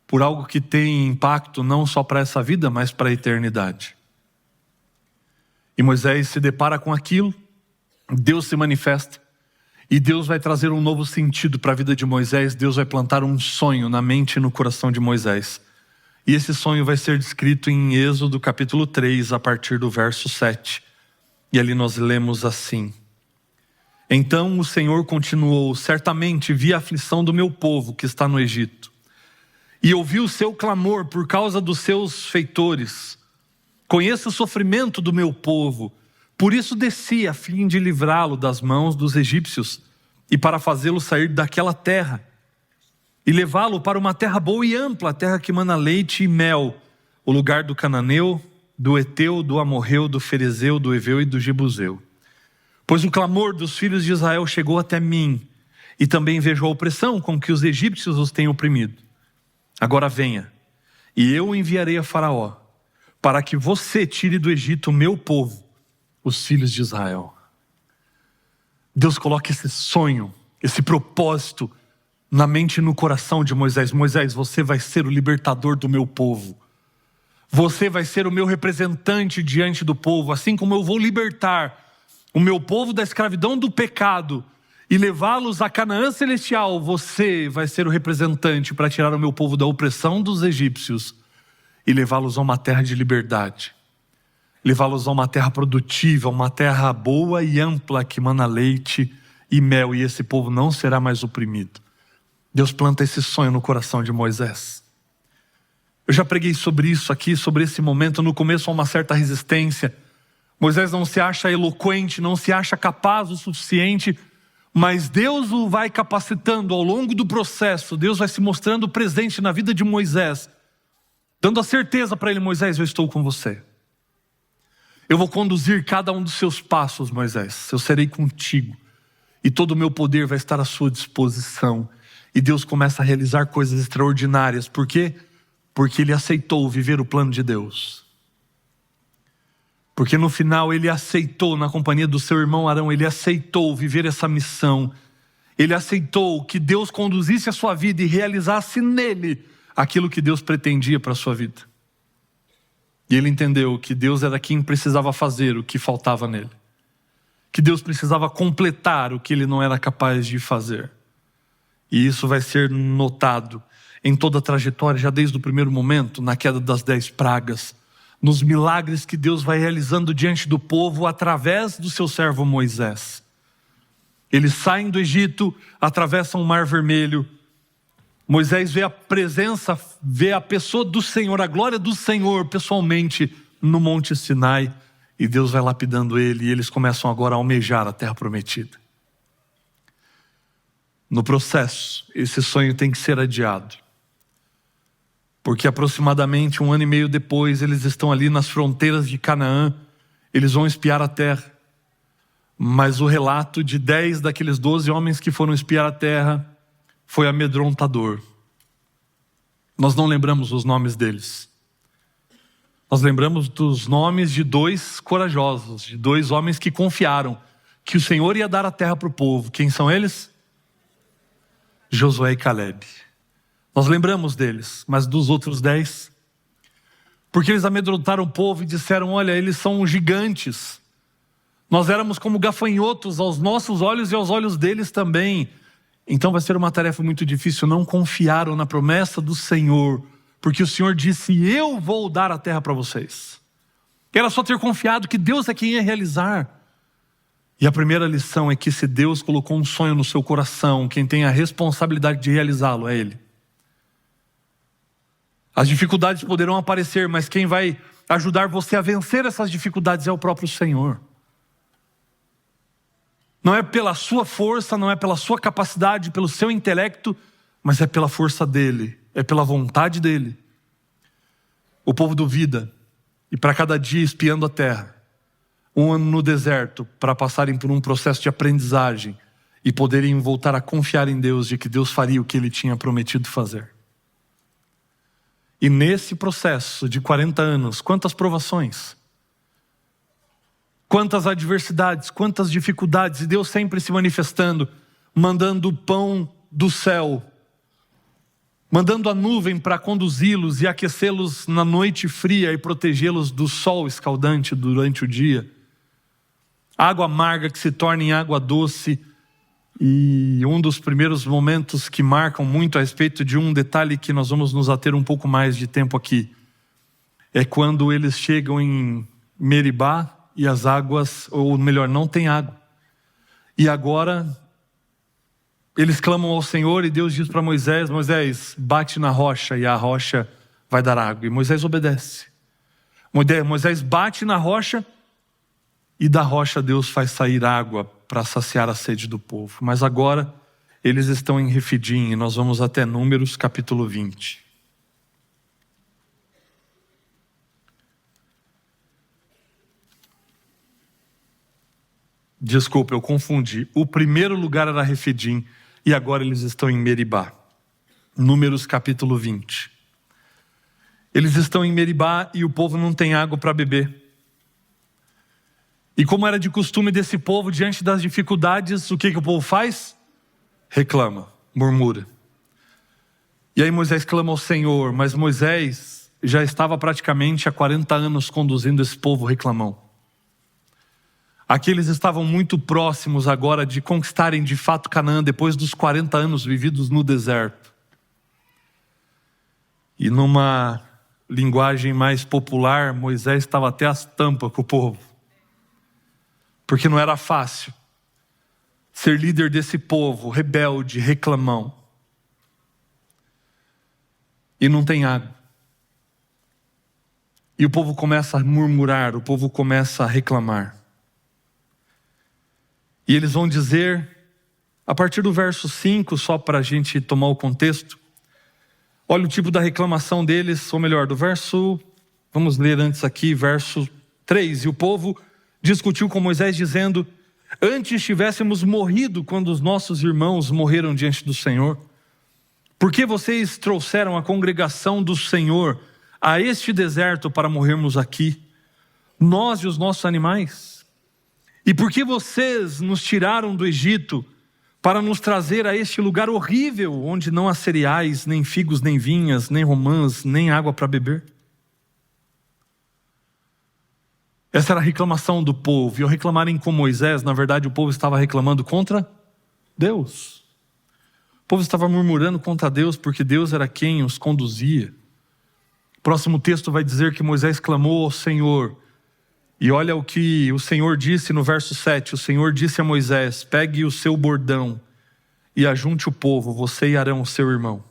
por algo que tem impacto não só para essa vida, mas para a eternidade. E Moisés se depara com aquilo, Deus se manifesta, e Deus vai trazer um novo sentido para a vida de Moisés. Deus vai plantar um sonho na mente e no coração de Moisés. E esse sonho vai ser descrito em Êxodo capítulo 3, a partir do verso 7. E ali nós lemos assim: Então o Senhor continuou: certamente vi a aflição do meu povo que está no Egito, e ouvi o seu clamor por causa dos seus feitores. Conheço o sofrimento do meu povo, por isso desci a fim de livrá-lo das mãos dos egípcios, e para fazê-lo sair daquela terra, e levá-lo para uma terra boa e ampla, a terra que mana leite e mel, o lugar do cananeu, do Eteu, do Amorreu, do Ferezeu, do Eveu e do Jebuseu. Pois o clamor dos filhos de Israel chegou até mim, e também vejo a opressão com que os egípcios os têm oprimido. Agora venha, e eu enviarei a Faraó, para que você tire do Egito o meu povo, os filhos de Israel. Deus coloca esse sonho, esse propósito na mente e no coração de Moisés. Moisés, você vai ser o libertador do meu povo. Você vai ser o meu representante diante do povo, assim como eu vou libertar o meu povo da escravidão do pecado e levá-los a Canaã celestial. Você vai ser o representante para tirar o meu povo da opressão dos egípcios e levá-los a uma terra de liberdade. levá-los a uma terra produtiva, uma terra boa e ampla que mana leite e mel, e esse povo não será mais oprimido. Deus planta esse sonho no coração de Moisés. Eu já preguei sobre isso aqui, sobre esse momento. No começo há uma certa resistência. Moisés não se acha eloquente, não se acha capaz o suficiente, mas Deus o vai capacitando ao longo do processo. Deus vai se mostrando presente na vida de Moisés, dando a certeza para ele: Moisés, eu estou com você. Eu vou conduzir cada um dos seus passos, Moisés. Eu serei contigo. E todo o meu poder vai estar à sua disposição. E Deus começa a realizar coisas extraordinárias. Por quê? Porque ele aceitou viver o plano de Deus. Porque no final ele aceitou, na companhia do seu irmão Arão, ele aceitou viver essa missão. Ele aceitou que Deus conduzisse a sua vida e realizasse nele aquilo que Deus pretendia para a sua vida. E ele entendeu que Deus era quem precisava fazer o que faltava nele. Que Deus precisava completar o que ele não era capaz de fazer. E isso vai ser notado em toda a trajetória, já desde o primeiro momento, na queda das 10 pragas, nos milagres que Deus vai realizando diante do povo através do seu servo Moisés. Eles saem do Egito, atravessam o Mar Vermelho. Moisés vê a presença, vê a pessoa do Senhor, a glória do Senhor pessoalmente no Monte Sinai, e Deus vai lapidando ele, e eles começam agora a almejar a terra prometida. No processo, esse sonho tem que ser adiado, porque aproximadamente 1 ano e meio depois, eles estão ali nas fronteiras de Canaã, eles vão espiar a terra, mas o relato de 10 daqueles 12 homens que foram espiar a terra foi amedrontador. Nós não lembramos os nomes deles. Nós lembramos dos nomes de 2 corajosos, de 2 homens que confiaram que o Senhor ia dar a terra para o povo. Quem são eles? Josué e Caleb. Nós lembramos deles, mas dos outros 10, porque eles amedrontaram o povo e disseram: olha, eles são gigantes. Nós éramos como gafanhotos aos nossos olhos e aos olhos deles também. Então vai ser uma tarefa muito difícil. Não confiaram na promessa do Senhor, porque o Senhor disse: eu vou dar a terra para vocês. Era só ter confiado que Deus é quem ia realizar. E a primeira lição é que se Deus colocou um sonho no seu coração, quem tem a responsabilidade de realizá-lo é Ele. As dificuldades poderão aparecer, mas quem vai ajudar você a vencer essas dificuldades é o próprio Senhor. Não é pela sua força, não é pela sua capacidade, pelo seu intelecto, mas é pela força dEle, é pela vontade dEle. O povo duvida, e para cada dia espiando a terra, 1 ano no deserto, para passarem por um processo de aprendizagem e poderem voltar a confiar em Deus, de que Deus faria o que Ele tinha prometido fazer. E nesse processo de 40 anos, quantas provações, quantas adversidades, quantas dificuldades, e Deus sempre se manifestando, mandando o pão do céu, mandando a nuvem para conduzi-los e aquecê-los na noite fria e protegê-los do sol escaldante durante o dia. Água amarga que se torna em água doce. E um dos primeiros momentos que marcam muito a respeito de um detalhe que nós vamos nos ater um pouco mais de tempo aqui, é quando eles chegam em Meribá e as águas, ou melhor, não tem água. E agora eles clamam ao Senhor e Deus diz para Moisés: Moisés, bate na rocha e a rocha vai dar água. E Moisés obedece. Moisés bate na rocha e da rocha Deus faz sair água para saciar a sede do povo. Mas agora eles estão em Refidim e nós vamos até Números capítulo 20. Desculpa, eu confundi. O primeiro lugar era Refidim e agora eles estão em Meribá. Números capítulo 20. Eles estão em Meribá e o povo não tem água para beber. E como era de costume desse povo, diante das dificuldades, o que o povo faz? Reclama, murmura. E aí Moisés clama ao Senhor, mas Moisés já estava praticamente há 40 anos conduzindo esse povo reclamão. Aqui eles estavam muito próximos agora de conquistarem de fato Canaã, depois dos 40 anos vividos no deserto. E numa linguagem mais popular, Moisés estava até as tampas com o povo. Porque não era fácil ser líder desse povo, rebelde, reclamão. E não tem água. E o povo começa a murmurar, o povo começa a reclamar. E eles vão dizer, a partir do verso 5, só para a gente tomar o contexto, olha o tipo da reclamação deles, ou melhor, do verso, vamos ler antes aqui, verso 3. E o povo discutiu com Moisés dizendo: antes tivéssemos morrido quando os nossos irmãos morreram diante do Senhor. Por que vocês trouxeram a congregação do Senhor a este deserto para morrermos aqui, nós e os nossos animais? E por que vocês nos tiraram do Egito para nos trazer a este lugar horrível, onde não há cereais, nem figos, nem vinhas, nem romãs, nem água para beber? Essa era a reclamação do povo. E ao reclamarem com Moisés, na verdade o povo estava reclamando contra Deus. O povo estava murmurando contra Deus, porque Deus era quem os conduzia. O próximo texto vai dizer que Moisés clamou ao Senhor. E olha o que o Senhor disse no verso 7. O Senhor disse a Moisés: pegue o seu bordão e ajunte o povo, você e Arão, seu irmão.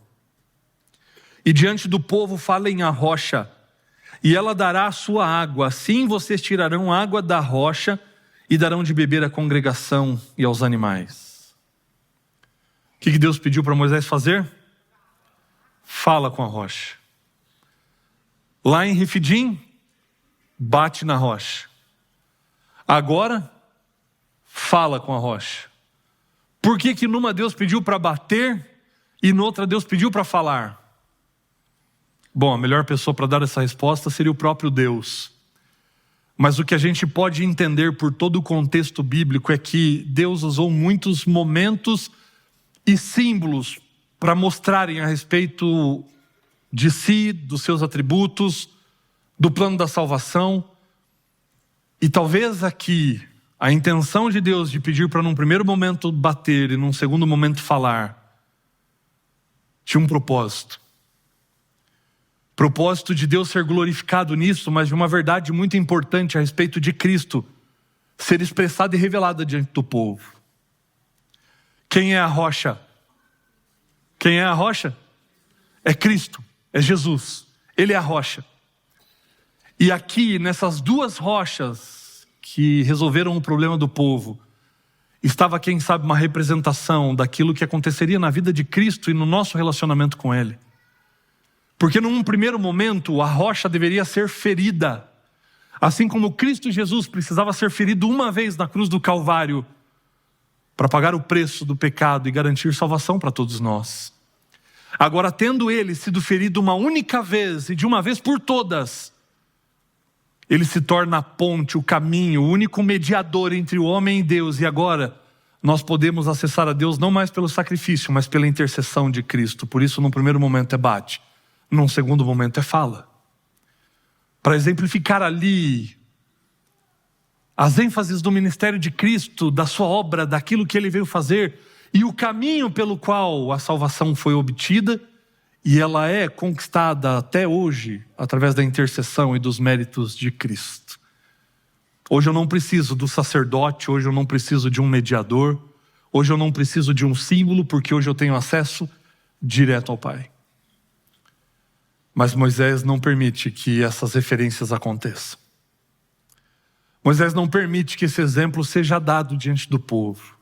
E diante do povo falem à rocha, e ela dará a sua água. Assim vocês tirarão água da rocha e darão de beber à congregação e aos animais. O que Deus pediu para Moisés fazer? Fala com a rocha. Lá em Refidim, bate na rocha. Agora, fala com a rocha. Por que numa Deus pediu para bater e noutra Deus pediu para falar? Bom, a melhor pessoa para dar essa resposta seria o próprio Deus. Mas o que a gente pode entender por todo o contexto bíblico é que Deus usou muitos momentos e símbolos para mostrarem a respeito de si, dos seus atributos, do plano da salvação. E talvez aqui a intenção de Deus de pedir para num primeiro momento bater e num segundo momento falar tinha um propósito. Propósito de Deus ser glorificado nisso, mas de uma verdade muito importante a respeito de Cristo ser expressada e revelada diante do povo. Quem é a rocha? Quem é a rocha? É Cristo, é Jesus. Ele é a rocha. E aqui, nessas duas rochas que resolveram o problema do povo, estava, quem sabe, uma representação daquilo que aconteceria na vida de Cristo e no nosso relacionamento com Ele. Porque num primeiro momento, a rocha deveria ser ferida. Assim como Cristo Jesus precisava ser ferido uma vez na cruz do Calvário para pagar o preço do pecado e garantir salvação para todos nós. Agora, tendo Ele sido ferido uma única vez e de uma vez por todas, Ele se torna a ponte, o caminho, o único mediador entre o homem e Deus. E agora nós podemos acessar a Deus não mais pelo sacrifício, mas pela intercessão de Cristo. Por isso, num primeiro momento é bate, num segundo momento é fala. Para exemplificar ali as ênfases do ministério de Cristo, da sua obra, daquilo que Ele veio fazer e o caminho pelo qual a salvação foi obtida e ela é conquistada até hoje através da intercessão e dos méritos de Cristo. Hoje eu não preciso do sacerdote, hoje eu não preciso de um mediador, hoje eu não preciso de um símbolo, porque hoje eu tenho acesso direto ao Pai. Mas Moisés não permite que essas referências aconteçam. Moisés não permite que esse exemplo seja dado diante do povo.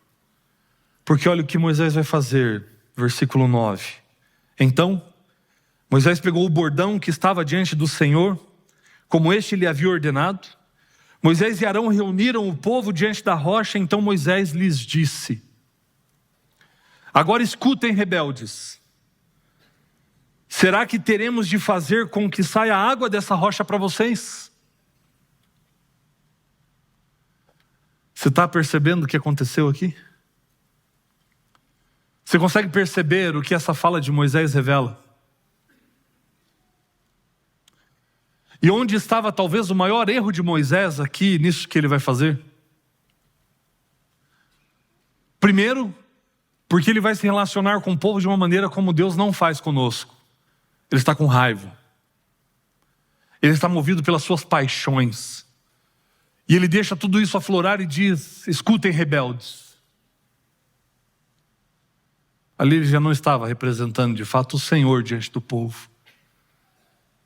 Porque olha o que Moisés vai fazer, versículo 9. Então, Moisés pegou o bordão que estava diante do Senhor, como este lhe havia ordenado. Moisés e Arão reuniram o povo diante da rocha, então Moisés lhes disse: agora escutem, rebeldes. Será que teremos de fazer com que saia água dessa rocha para vocês? Você está percebendo o que aconteceu aqui? Você consegue perceber o que essa fala de Moisés revela? E onde estava talvez o maior erro de Moisés aqui, nisso que ele vai fazer? Primeiro, porque ele vai se relacionar com o povo de uma maneira como Deus não faz conosco. Ele está com raiva. Ele está movido pelas suas paixões. E ele deixa tudo isso aflorar e diz: escutem, rebeldes. Ali ele já não estava representando de fato o Senhor diante do povo.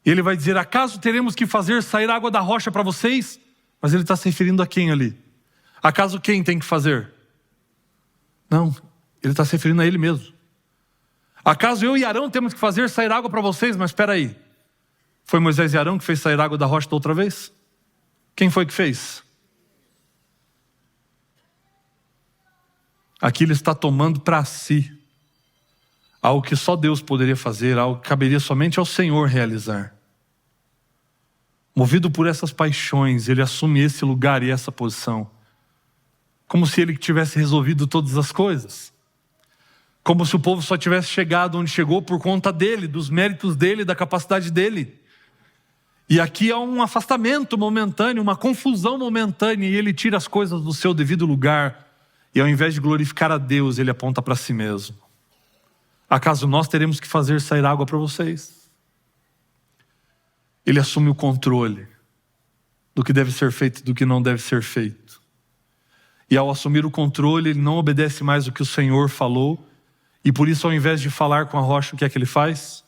E ele vai dizer: acaso teremos que fazer sair água da rocha para vocês? Mas ele está se referindo a quem ali? Acaso quem tem que fazer? Não, ele está se referindo a ele mesmo. Acaso eu e Arão temos que fazer sair água para vocês? Mas espera aí, foi Moisés e Arão que fez sair água da rocha da outra vez? Quem foi que fez? Aqui ele está tomando para si algo que só Deus poderia fazer, algo que caberia somente ao Senhor realizar. Movido por essas paixões, ele assume esse lugar e essa posição, como se ele tivesse resolvido todas as coisas, como se o povo só tivesse chegado onde chegou por conta dele, dos méritos dele, da capacidade dele. E aqui há um afastamento momentâneo, uma confusão momentânea, e ele tira as coisas do seu devido lugar, e ao invés de glorificar a Deus, ele aponta para si mesmo. Acaso nós teremos que fazer sair água para vocês? Ele assume o controle do que deve ser feito e do que não deve ser feito. E ao assumir o controle, ele não obedece mais o que o Senhor falou, e por isso, ao invés de falar com a rocha, o que é que ele faz?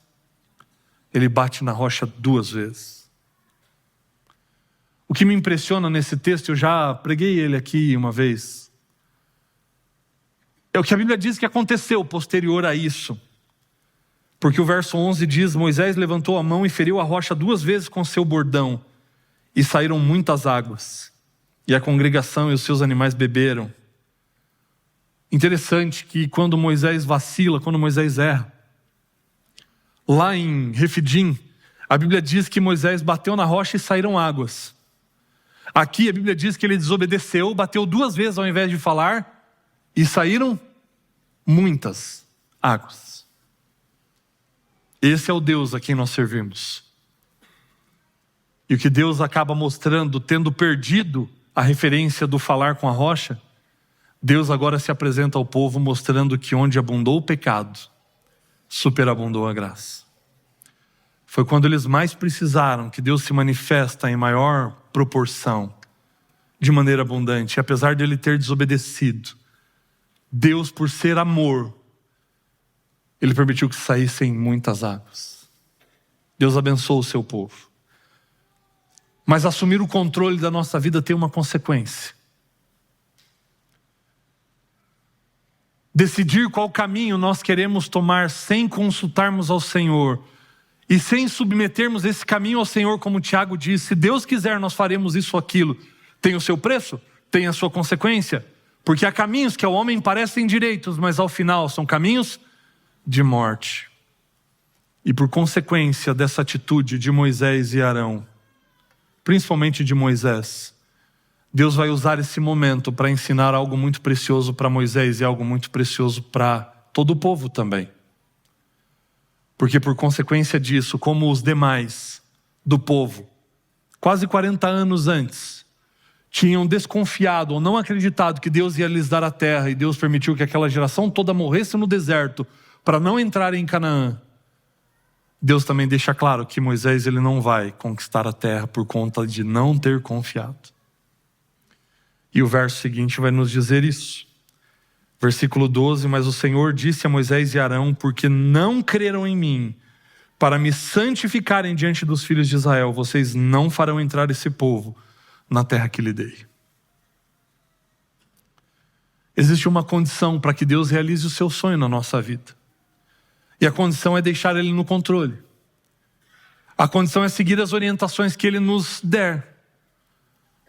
Ele bate na rocha 2 vezes. O que me impressiona nesse texto, eu já preguei ele aqui uma vez, é o que a Bíblia diz que aconteceu posterior a isso. Porque o verso 11 diz: Moisés levantou a mão e feriu a rocha 2 vezes com seu bordão, e saíram muitas águas, e a congregação e os seus animais beberam. Interessante que quando Moisés vacila, quando Moisés erra, lá em Refidim, a Bíblia diz que Moisés bateu na rocha e saíram águas. Aqui a Bíblia diz que ele desobedeceu, bateu 2 vezes ao invés de falar, e saíram muitas águas. Esse é o Deus a quem nós servimos. E o que Deus acaba mostrando, tendo perdido a referência do falar com a rocha, Deus agora se apresenta ao povo mostrando que onde abundou o pecado, superabundou a graça. Foi quando eles mais precisaram que Deus se manifesta em maior proporção, de maneira abundante. E apesar de ele ter desobedecido, Deus, por ser amor, ele permitiu que saíssem muitas águas. Deus abençoou o seu povo. Mas assumir o controle da nossa vida tem uma consequência. Decidir qual caminho nós queremos tomar sem consultarmos ao Senhor e sem submetermos esse caminho ao Senhor, como Tiago diz: se Deus quiser nós faremos isso ou aquilo. Tem o seu preço, tem a sua consequência. Porque há caminhos que ao homem parecem direitos, mas ao final são caminhos de morte. E por consequência dessa atitude de Moisés e Arão, principalmente de Moisés, Deus vai usar esse momento para ensinar algo muito precioso para Moisés e algo muito precioso para todo o povo também. Porque por consequência disso, como os demais do povo, quase 40 anos antes, tinham desconfiado ou não acreditado que Deus ia lhes dar a terra, e Deus permitiu que aquela geração toda morresse no deserto para não entrar em Canaã, Deus também deixa claro que Moisés ele não vai conquistar a terra por conta de não ter confiado. E o verso seguinte vai nos dizer isso. Versículo 12: mas o Senhor disse a Moisés e Arão: porque não creram em mim, para me santificarem diante dos filhos de Israel, vocês não farão entrar esse povo na terra que lhe dei. Existe uma condição para que Deus realize o seu sonho na nossa vida. E a condição é deixar Ele no controle. A condição é seguir as orientações que Ele nos der.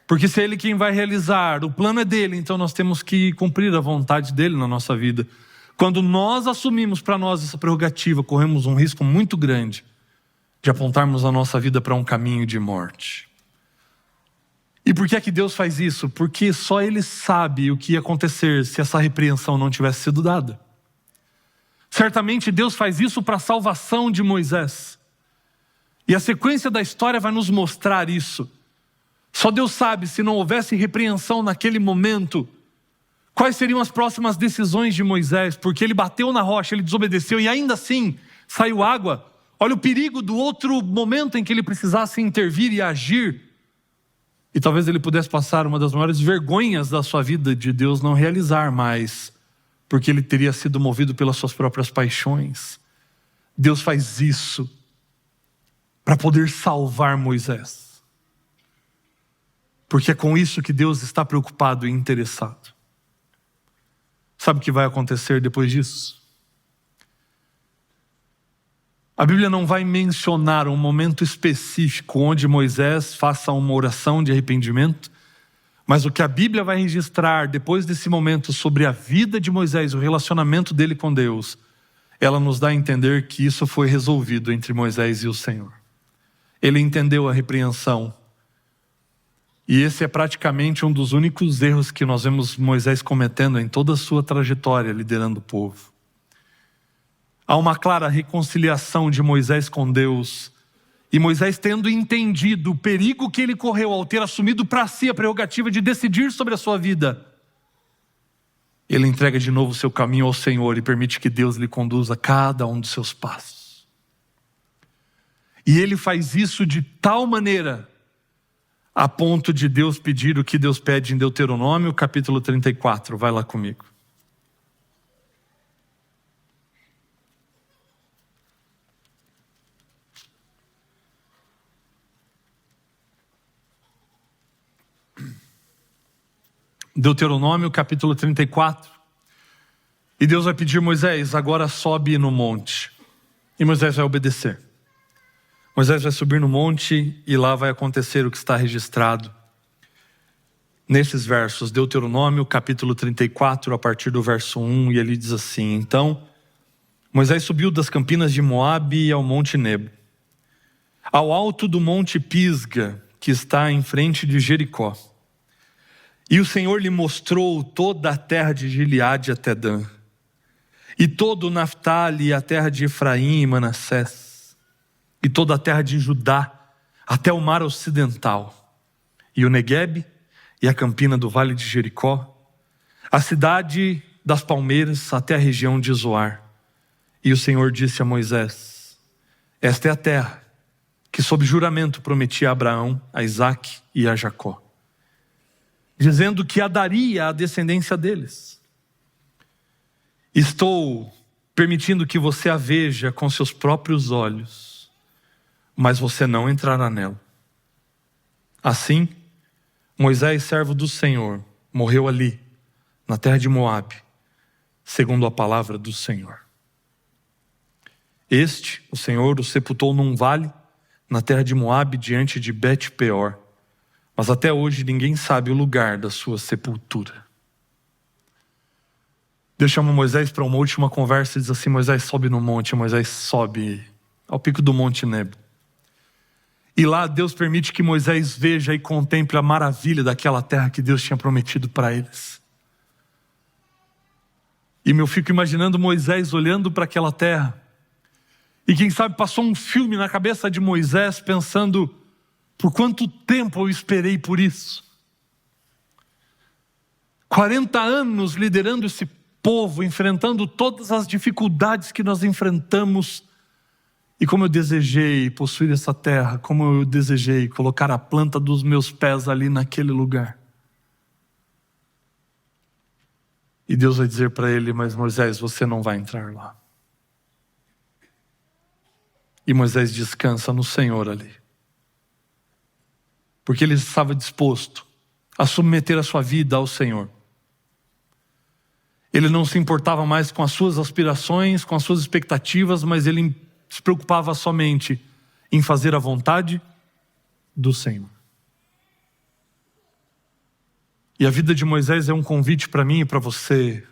Porque se é Ele quem vai realizar, o plano é dEle, então nós temos que cumprir a vontade dEle na nossa vida. Quando nós assumimos para nós essa prerrogativa, corremos um risco muito grande de apontarmos a nossa vida para um caminho de morte. E por que é que Deus faz isso? Porque só Ele sabe o que ia acontecer se essa repreensão não tivesse sido dada. Certamente Deus faz isso para a salvação de Moisés. E a sequência da história vai nos mostrar isso. Só Deus sabe, se não houvesse repreensão naquele momento, quais seriam as próximas decisões de Moisés, porque ele bateu na rocha, ele desobedeceu e ainda assim saiu água. Olha o perigo do outro momento em que ele precisasse intervir e agir. E talvez ele pudesse passar uma das maiores vergonhas da sua vida de Deus não realizar mais, porque ele teria sido movido pelas suas próprias paixões. Deus faz isso para poder salvar Moisés. Porque é com isso que Deus está preocupado e interessado. Sabe o que vai acontecer depois disso? A Bíblia não vai mencionar um momento específico onde Moisés faça uma oração de arrependimento, mas o que a Bíblia vai registrar depois desse momento sobre a vida de Moisés, o relacionamento dele com Deus, ela nos dá a entender que isso foi resolvido entre Moisés e o Senhor. Ele entendeu a repreensão. E esse é praticamente um dos únicos erros que nós vemos Moisés cometendo em toda a sua trajetória liderando o povo. Há uma clara reconciliação de Moisés com Deus. E Moisés, tendo entendido o perigo que ele correu ao ter assumido para si a prerrogativa de decidir sobre a sua vida, ele entrega de novo o seu caminho ao Senhor e permite que Deus lhe conduza cada um dos seus passos. E ele faz isso de tal maneira, a ponto de Deus pedir o que Deus pede em Deuteronômio, capítulo 34. Vai lá comigo. Deuteronômio, capítulo 34. E Deus vai pedir: Moisés, agora sobe no monte. E Moisés vai obedecer. Moisés vai subir no monte e lá vai acontecer o que está registrado nesses versos. Deuteronômio, capítulo 34, a partir do verso 1. E ele diz assim: Então Moisés subiu das campinas de Moabe ao monte Nebo, ao alto do monte Pisga, que está em frente de Jericó. E o Senhor lhe mostrou toda a terra de Gileade até Dan, e todo o Naftali e a terra de Efraim e Manassés, e toda a terra de Judá até o mar ocidental, e o Neguebe e a campina do vale de Jericó, a cidade das palmeiras até a região de Zoar. E o Senhor disse a Moisés: Esta é a terra que sob juramento prometi a Abraão, a Isaque e a Jacó, dizendo que a daria à descendência deles. Estou permitindo que você a veja com seus próprios olhos, mas você não entrará nela. Assim, Moisés, servo do Senhor, morreu ali, na terra de Moabe, segundo a palavra do Senhor. O Senhor, o sepultou num vale, na terra de Moabe, diante de Bet-peor. Mas até hoje ninguém sabe o lugar da sua sepultura. Deus chama Moisés para uma última conversa e diz assim: Moisés, sobe no monte. Moisés sobe ao pico do monte Nebo. E lá Deus permite que Moisés veja e contemple a maravilha daquela terra que Deus tinha prometido para eles. E eu fico imaginando Moisés olhando para aquela terra. E quem sabe passou um filme na cabeça de Moisés pensando: por quanto tempo eu esperei por isso? 40 anos liderando esse povo, enfrentando todas as dificuldades que nós enfrentamos. E como eu desejei possuir essa terra, como eu desejei colocar a planta dos meus pés ali naquele lugar. E Deus vai dizer para ele: mas Moisés, você não vai entrar lá. E Moisés descansa no Senhor ali, porque ele estava disposto a submeter a sua vida ao Senhor. Ele não se importava mais com as suas aspirações, com as suas expectativas, mas ele se preocupava somente em fazer a vontade do Senhor. E a vida de Moisés é um convite para mim e para você,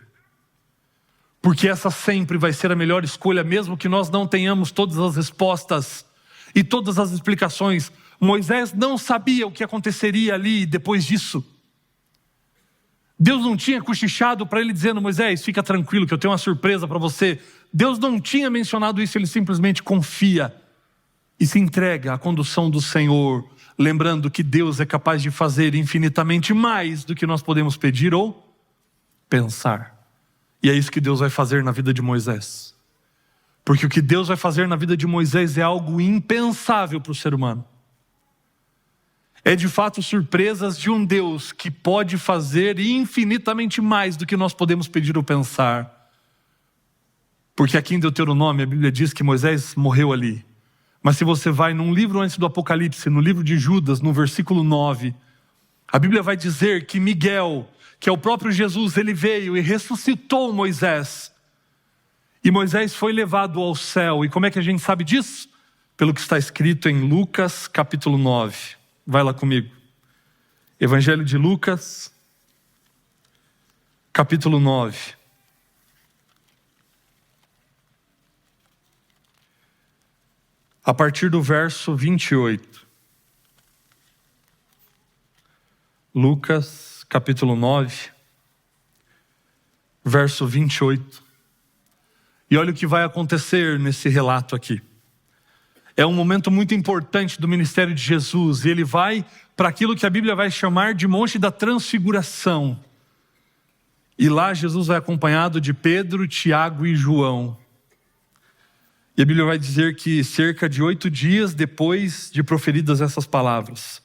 porque essa sempre vai ser a melhor escolha, mesmo que nós não tenhamos todas as respostas e todas as explicações. Moisés não sabia o que aconteceria ali depois disso. Deus não tinha cochichado para ele dizendo: Moisés, fica tranquilo que eu tenho uma surpresa para você. Deus não tinha mencionado isso, ele simplesmente confia e se entrega à condução do Senhor, lembrando que Deus é capaz de fazer infinitamente mais do que nós podemos pedir ou pensar. E é isso que Deus vai fazer na vida de Moisés. Porque o que Deus vai fazer na vida de Moisés é algo impensável para o ser humano. É de fato surpresas de um Deus que pode fazer infinitamente mais do que nós podemos pedir ou pensar. Porque aqui em Deuteronômio a Bíblia diz que Moisés morreu ali. Mas se você vai num livro antes do Apocalipse, no livro de Judas, no versículo 9, a Bíblia vai dizer que Miguel, que é o próprio Jesus, ele veio e ressuscitou Moisés. E Moisés foi levado ao céu. E como é que a gente sabe disso? Pelo que está escrito em Lucas capítulo 9. Vai lá comigo. Evangelho de Lucas, capítulo 9. A partir do verso 28. Lucas, capítulo 9, verso 28. E olha o que vai acontecer nesse relato aqui. É um momento muito importante do ministério de Jesus. E ele vai para aquilo que a Bíblia vai chamar de Monte da Transfiguração. E lá Jesus vai acompanhado de Pedro, Tiago e João. E a Bíblia vai dizer que cerca de 8 dias depois de proferidas essas palavras,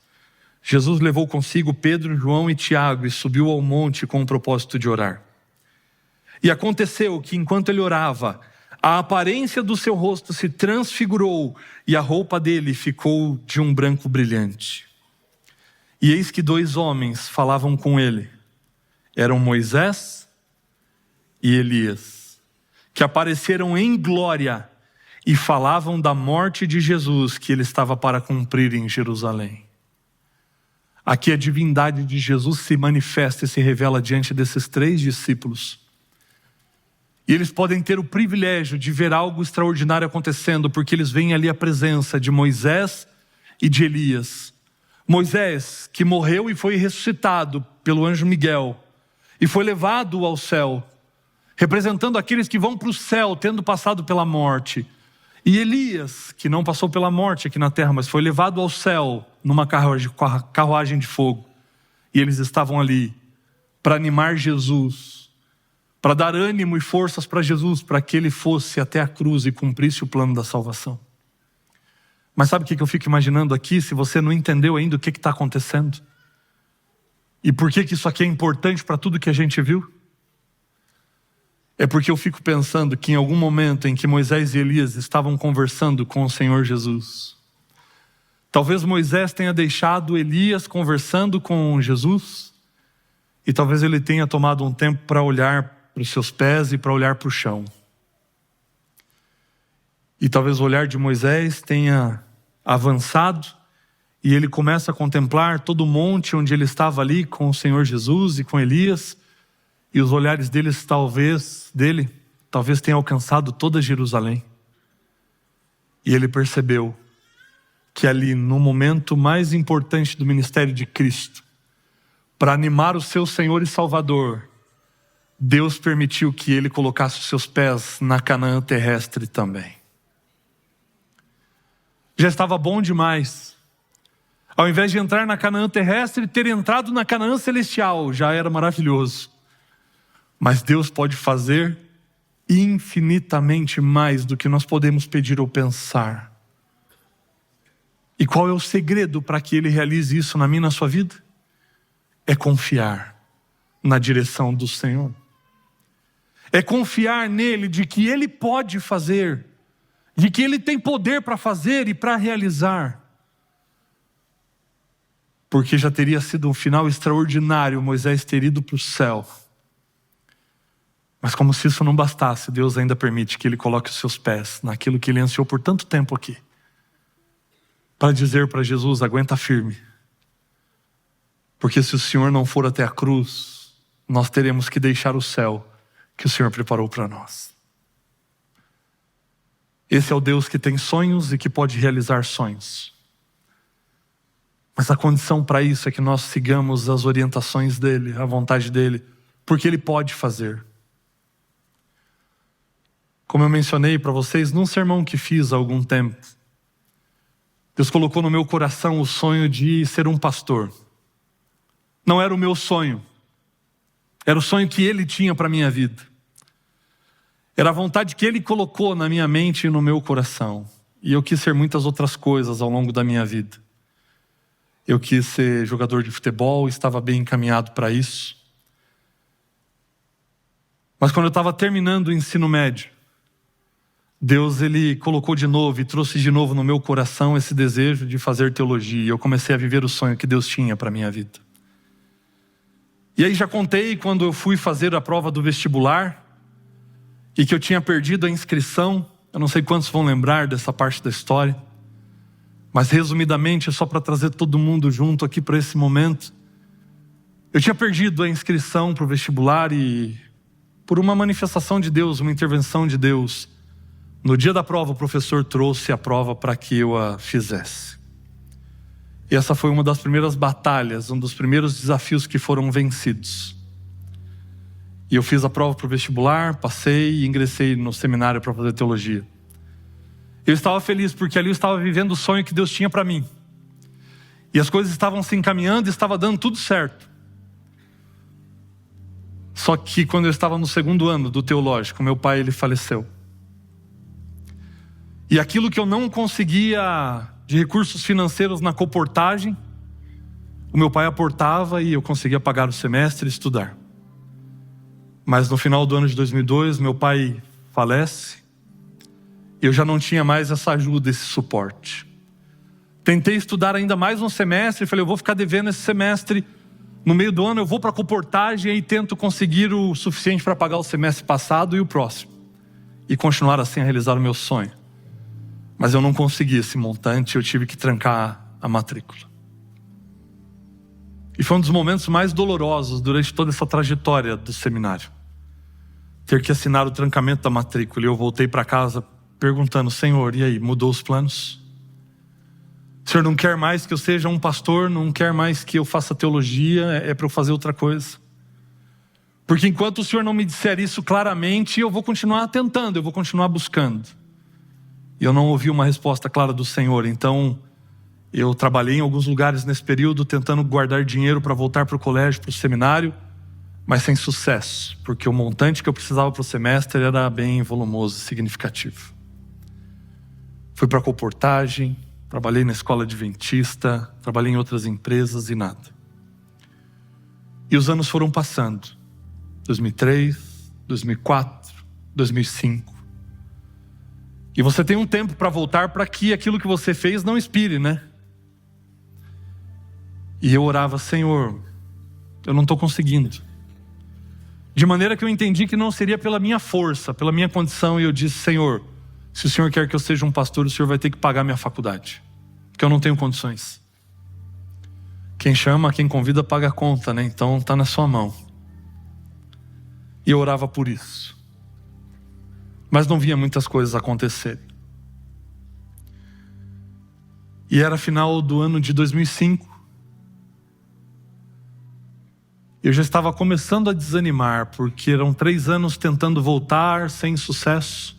Jesus levou consigo Pedro, João e Tiago e subiu ao monte com o propósito de orar. E aconteceu que enquanto ele orava, a aparência do seu rosto se transfigurou e a roupa dele ficou de um branco brilhante. E eis que 2 homens falavam com ele. Eram Moisés e Elias, que apareceram em glória e falavam da morte de Jesus que ele estava para cumprir em Jerusalém. Aqui a divindade de Jesus se manifesta e se revela diante desses 3 discípulos. E eles podem ter o privilégio de ver algo extraordinário acontecendo, porque eles veem ali a presença de Moisés e de Elias. Moisés, que morreu e foi ressuscitado pelo anjo Miguel, e foi levado ao céu, representando aqueles que vão para o céu, tendo passado pela morte. E Elias, que não passou pela morte aqui na terra, mas foi levado ao céu numa carruagem de fogo. E eles estavam ali para animar Jesus, para dar ânimo e forças para Jesus, para que ele fosse até a cruz e cumprisse o plano da salvação. Mas sabe o que eu fico imaginando aqui, se você não entendeu ainda o que está acontecendo? E por que isso aqui é importante para tudo que a gente viu? É porque eu fico pensando que em algum momento em que Moisés e Elias estavam conversando com o Senhor Jesus, talvez Moisés tenha deixado Elias conversando com Jesus, e talvez ele tenha tomado um tempo para olhar para os seus pés e para olhar para o chão. E talvez o olhar de Moisés tenha avançado e ele começa a contemplar todo o monte onde ele estava ali com o Senhor Jesus e com Elias, e os olhares talvez tenham alcançado toda Jerusalém. E ele percebeu que ali, no momento mais importante do ministério de Cristo, para animar o seu Senhor e Salvador, Deus permitiu que ele colocasse os seus pés na Canaã terrestre também. Já estava bom demais. Ao invés de entrar na Canaã terrestre, ter entrado na Canaã celestial já era maravilhoso. Mas Deus pode fazer infinitamente mais do que nós podemos pedir ou pensar. E qual é o segredo para que Ele realize isso na minha e na sua vida? É confiar na direção do Senhor. É confiar nele, de que Ele pode fazer, de que Ele tem poder para fazer e para realizar. Porque já teria sido um final extraordinário Moisés ter ido para o céu. Mas como se isso não bastasse, Deus ainda permite que ele coloque os seus pés naquilo que ele ansiou por tanto tempo aqui, para dizer para Jesus: aguenta firme, porque se o Senhor não for até a cruz, nós teremos que deixar o céu que o Senhor preparou para nós. Esse é o Deus que tem sonhos e que pode realizar sonhos. Mas a condição para isso é que nós sigamos as orientações dele, a vontade dele, porque ele pode fazer. Como eu mencionei para vocês num sermão que fiz há algum tempo, Deus colocou no meu coração o sonho de ser um pastor. Não era o meu sonho, era o sonho que Ele tinha para a minha vida. Era a vontade que Ele colocou na minha mente e no meu coração. E eu quis ser muitas outras coisas ao longo da minha vida. Eu quis ser jogador de futebol, estava bem encaminhado para isso. Mas quando eu estava terminando o ensino médio, Deus, Ele colocou de novo e trouxe de novo no meu coração esse desejo de fazer teologia. E eu comecei a viver o sonho que Deus tinha para a minha vida. E aí já contei quando eu fui fazer a prova do vestibular e que eu tinha perdido a inscrição. Eu não sei quantos vão lembrar dessa parte da história, mas resumidamente, só para trazer todo mundo junto aqui para esse momento, eu tinha perdido a inscrição para o vestibular e, por uma manifestação de Deus, uma intervenção de Deus, no dia da prova o professor trouxe a prova para que eu a fizesse. E essa foi uma das primeiras batalhas, um dos primeiros desafios que foram vencidos. E eu fiz a prova para o vestibular, passei e ingressei no seminário para fazer teologia. Eu estava feliz porque ali eu estava vivendo o sonho que Deus tinha para mim. E as coisas estavam se encaminhando e estava dando tudo certo. Só que quando eu estava no 2º ano do teológico, meu pai ele faleceu. E aquilo que eu não conseguia de recursos financeiros na coportagem, o meu pai aportava e eu conseguia pagar o semestre e estudar. Mas no final do ano de 2002, meu pai falece e eu já não tinha mais essa ajuda, esse suporte. Tentei estudar ainda mais um semestre e falei, eu vou ficar devendo esse semestre. No meio do ano eu vou para a coportagem e tento conseguir o suficiente para pagar o semestre passado e o próximo. E continuar assim a realizar o meu sonho. Mas eu não consegui esse montante, eu tive que trancar a matrícula. E foi um dos momentos mais dolorosos durante toda essa trajetória do seminário. Ter que assinar o trancamento da matrícula. E eu voltei para casa perguntando, Senhor, e aí, mudou os planos? O Senhor não quer mais que eu seja um pastor, não quer mais que eu faça teologia, é para eu fazer outra coisa. Porque enquanto o Senhor não me disser isso claramente, eu vou continuar tentando, eu vou continuar buscando. E eu não ouvi uma resposta clara do Senhor, então eu trabalhei em alguns lugares nesse período tentando guardar dinheiro para voltar para o colégio, para o seminário, mas sem sucesso, porque o montante que eu precisava para o semestre era bem volumoso e significativo. Fui para a coportagem, trabalhei na escola adventista, trabalhei em outras empresas e nada. E os anos foram passando, 2003, 2004, 2005. E você tem um tempo para voltar para que aquilo que você fez não expire, né? E eu orava, Senhor, eu não estou conseguindo. De maneira que eu entendi que não seria pela minha força, pela minha condição. E eu disse, Senhor, se o Senhor quer que eu seja um pastor, o Senhor vai ter que pagar minha faculdade. Porque eu não tenho condições. Quem chama, quem convida, paga a conta, né? Então está na sua mão. E eu orava por isso. Mas não via muitas coisas acontecerem. E era final do ano de 2005. Eu já estava começando a desanimar, porque eram 3 anos tentando voltar, sem sucesso.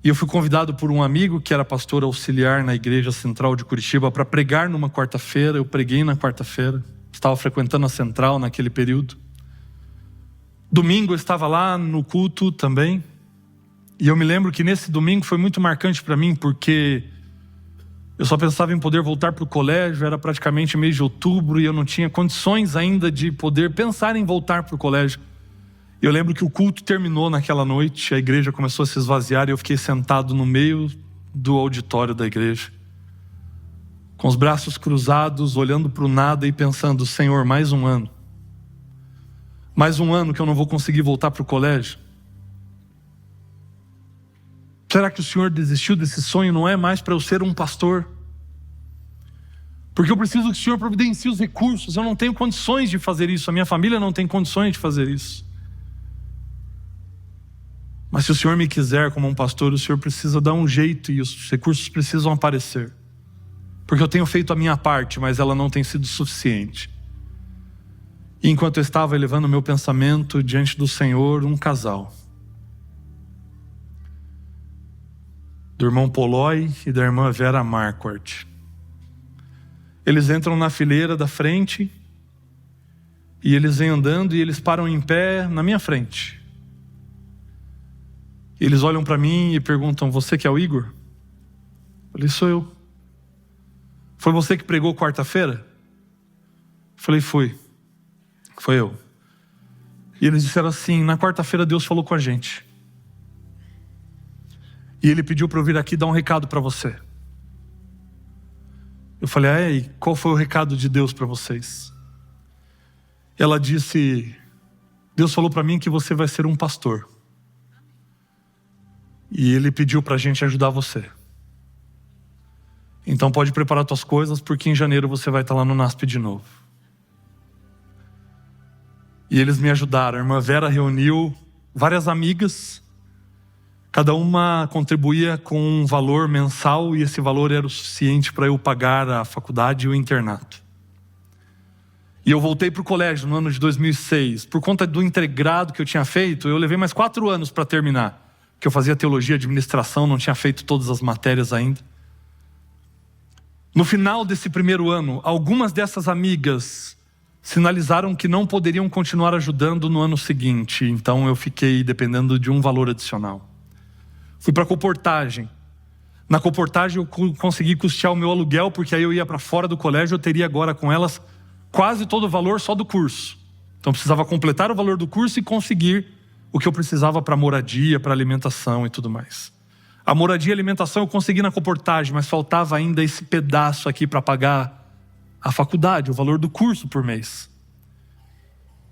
E eu fui convidado por um amigo que era pastor auxiliar na igreja central de Curitiba para pregar numa quarta-feira. Eu preguei na quarta-feira. Estava frequentando a central naquele período. Domingo eu estava lá no culto também. E eu me lembro que nesse domingo foi muito marcante para mim, porque eu só pensava em poder voltar para o colégio. Era praticamente mês de outubro e eu não tinha condições ainda de poder pensar em voltar para o colégio. Eu lembro que o culto terminou naquela noite, a igreja começou a se esvaziar e eu fiquei sentado no meio do auditório da igreja, com os braços cruzados, olhando para o nada e pensando, Senhor, mais um ano. Mais um ano que eu não vou conseguir voltar para o colégio. Será que o Senhor desistiu desse sonho? Não é mais para eu ser um pastor? Porque eu preciso que o Senhor providencie os recursos. Eu não tenho condições de fazer isso. A minha família não tem condições de fazer isso. Mas se o Senhor me quiser como um pastor, o Senhor precisa dar um jeito e os recursos precisam aparecer. Porque eu tenho feito a minha parte, mas ela não tem sido suficiente. E enquanto eu estava elevando meu pensamento diante do Senhor, um casal, do irmão Polói e da irmã Vera Marquardt, eles entram na fileira da frente E eles vêm andando e eles param em pé na minha frente. Eles olham para mim e perguntam: você que é o Igor? Eu falei: sou eu. Foi você que pregou quarta-feira? Eu falei: foi eu. E eles disseram assim: na quarta-feira Deus falou com a gente. E Ele pediu para eu vir aqui dar um recado para você. Eu falei: e qual foi o recado de Deus para vocês? Ela disse: Deus falou para mim que você vai ser um pastor. E Ele pediu para a gente ajudar você. Então pode preparar suas coisas, porque em janeiro você vai estar lá no NASP de novo. E eles me ajudaram. A irmã Vera reuniu várias amigas. Cada uma contribuía com um valor mensal, e esse valor era o suficiente para eu pagar a faculdade e o internato. E eu voltei para o colégio no ano de 2006. Por conta do integrado que eu tinha feito, eu levei mais 4 anos para terminar. Porque eu fazia teologia e administração, não tinha feito todas as matérias ainda. No final desse primeiro ano, algumas dessas amigas sinalizaram que não poderiam continuar ajudando no ano seguinte. Então eu fiquei dependendo de um valor adicional. Fui para a comportagem. Na comportagem eu consegui custear o meu aluguel, porque aí eu ia para fora do colégio, eu teria agora com elas quase todo o valor só do curso. Então eu precisava completar o valor do curso e conseguir o que eu precisava para moradia, para alimentação e tudo mais. A moradia e a alimentação eu consegui na comportagem, mas faltava ainda esse pedaço aqui para pagar a faculdade, o valor do curso por mês.